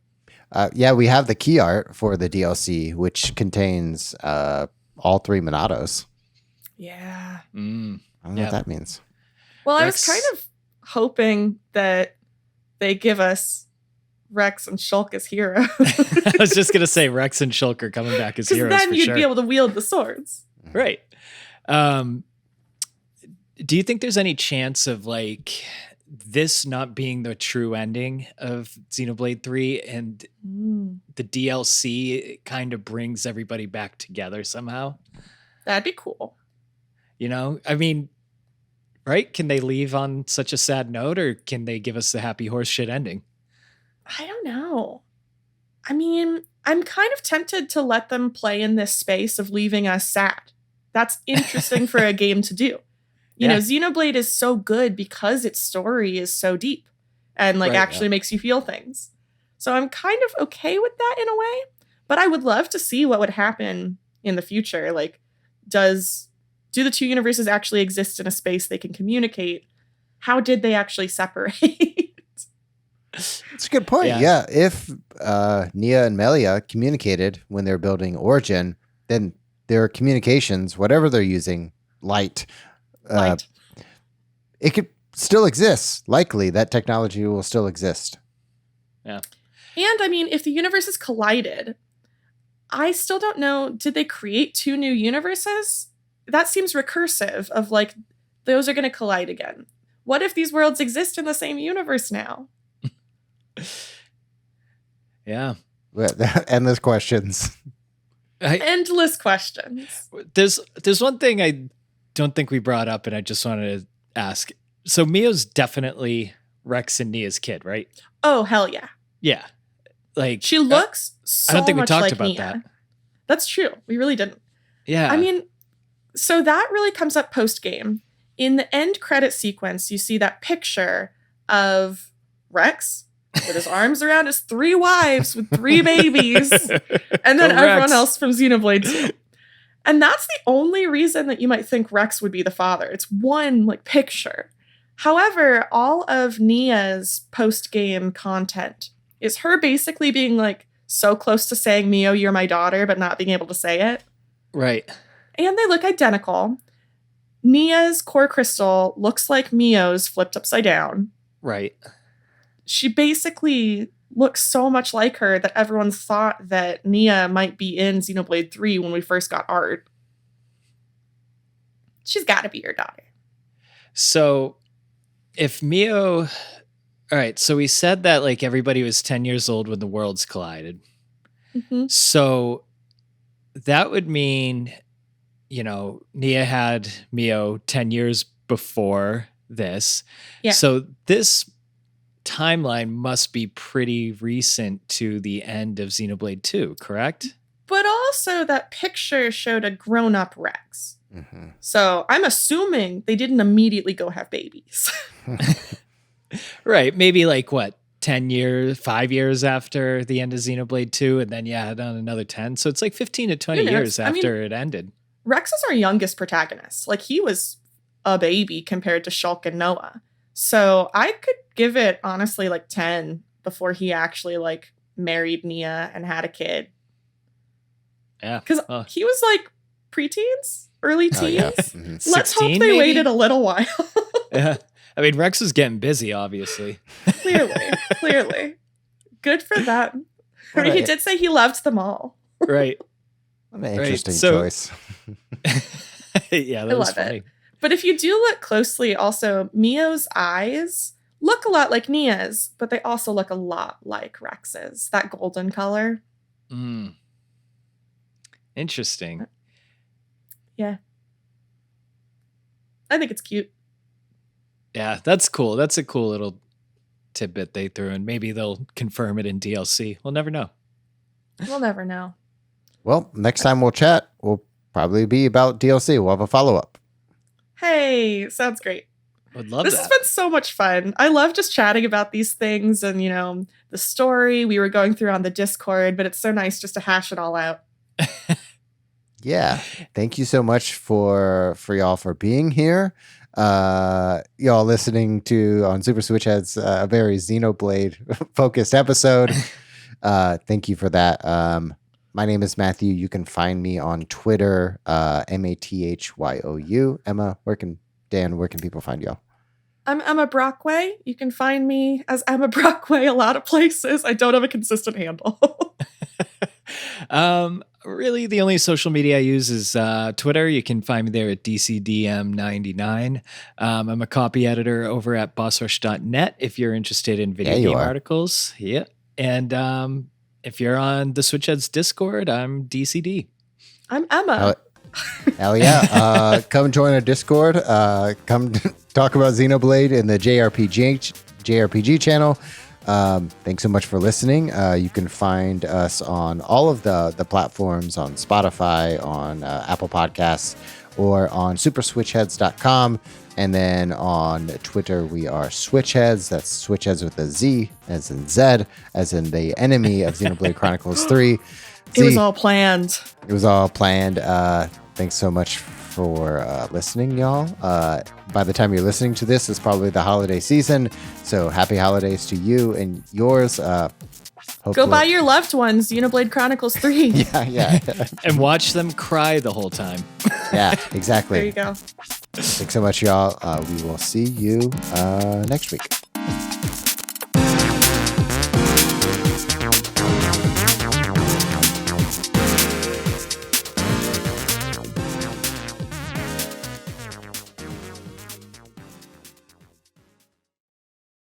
Yeah, we have the key art for the DLC, which contains all 3 Monados. Yeah. Mm. I don't know what that means. Well, I was Rex- kind of hoping that they give us Rex and Shulk as heroes. I was just going to say Rex and Shulk are coming back as Because heroes then for you'd sure. be able to wield the swords. Right. Do you think there's any chance of like this not being the true ending of Xenoblade 3 and the DLC kind of brings everybody back together somehow? That'd be cool. You know, I mean, right? Can they leave on such a sad note, or can they give us the happy horse shit ending? I don't know. I mean, I'm kind of tempted to let them play in this space of leaving us sad. That's interesting for a game to do. You know, Xenoblade is so good because its story is so deep and like actually makes you feel things. So I'm kind of okay with that in a way, but I would love to see what would happen in the future. Like, do the 2 universes actually exist in a space they can communicate? How did they actually separate? That's a good point. Yeah, if Nia and Melia communicated when they're building Origin, then their communications, whatever they're using, light. It could still exist. Likely that technology will still exist. Yeah. And I mean, if the universes collided, I still don't know, did they create 2 new universes? That seems recursive of like, those are going to collide again. What if these worlds exist in the same universe now? Yeah. Endless questions. Endless questions. There's one thing I don't think we brought up, and I just wanted to ask. So Mio's definitely Rex and Nia's kid, right? Oh, hell yeah. Yeah. Like She looks so I don't think we much talked like about Nia. that. That's true. We really didn't. Yeah. I mean, so that really comes up post-game. In the end credit sequence, you see that picture of Rex with his arms around his 3 wives with 3 babies, and then Go everyone Rex. else from Xenoblade 2. And that's the only reason that you might think Rex would be the father. It's one like picture. However, all of Nia's post-game content is her basically being like so close to saying, Mio, you're my daughter, but not being able to say it. Right. And they look identical. Nia's core crystal looks like Mio's flipped upside down. Right. She basically looks so much like her that everyone thought that Nia might be in Xenoblade 3 when we first got art. She's got to be your daughter. So if Mio, all right, so we said that like everybody was 10 years old when the worlds collided. Mm-hmm. So that would mean, Nia had Mio 10 years before this. Yeah. So this timeline must be pretty recent to the end of Xenoblade 2, correct? But also that picture showed a grown-up Rex. Mm-hmm. So I'm assuming they didn't immediately go have babies. Right. Maybe like what? 10 years, 5 years after the end of Xenoblade 2, and then on another 10. So it's like 15 to 20 years after it ended. Rex is our youngest protagonist. Like, he was a baby compared to Shulk and Noah. So I could give it, honestly, like 10 before he actually, like, married Nia and had a kid. Yeah. Because he was, like, preteens? Early teens? Oh, yeah. Mm-hmm. Let's 16 hope they maybe? waited a little while. Yeah. I mean, Rex was getting busy, obviously. Clearly. Good for them. I mean, he did say he loved them all. Right. What an interesting so- choice. Yeah, that I was love funny. it. But if you do look closely, also, Mio's eyes look a lot like Nia's, but they also look a lot like Rex's. That golden color. Mm. Interesting. Yeah. I think it's cute. Yeah, that's cool. That's a cool little tidbit they threw in. Maybe they'll confirm it in DLC. We'll never know. We'll never know. Well, next time we'll chat, we'll probably be about DLC. We'll have a follow-up. Hey, sounds great. Would love This that. has been so much fun. I love just chatting about these things and, the story we were going through on the Discord, but it's so nice just to hash it all out. Yeah. Thank you so much for y'all for being here. Y'all listening to on Super Switch Headz a very Xenoblade focused episode. Thank you for that. My name is Matthew. You can find me on Twitter, MATHYOU. Emma, where can people find y'all? I'm Emma Brockway. You can find me as Emma Brockway a lot of places. I don't have a consistent handle. Really, the only social media I use is Twitter. You can find me there at DCDM99. I'm a copy editor over at bossrush.net if you're interested in video game articles. Yeah. And if you're on the Switch Headz Discord, I'm DCD. I'm Emma. Hell yeah. Come join our Discord. Come talk about Xenoblade in the JRPG channel. Thanks so much for listening. You can find us on all of the platforms, on Spotify, on Apple Podcasts, or on superswitchheads.com. And then on Twitter, we are Switch Headz. That's Switch Headz with a Z, as in Z, as in the enemy of Xenoblade Chronicles 3. It was all planned. It was all planned. Thanks so much for listening, y'all. By the time you're listening to this, it's probably the holiday season. So happy holidays to you and yours. Go buy your loved ones Xenoblade Chronicles 3. Yeah. And watch them cry the whole time. Yeah, exactly. There you go. Thanks so much, y'all. We will see you next week.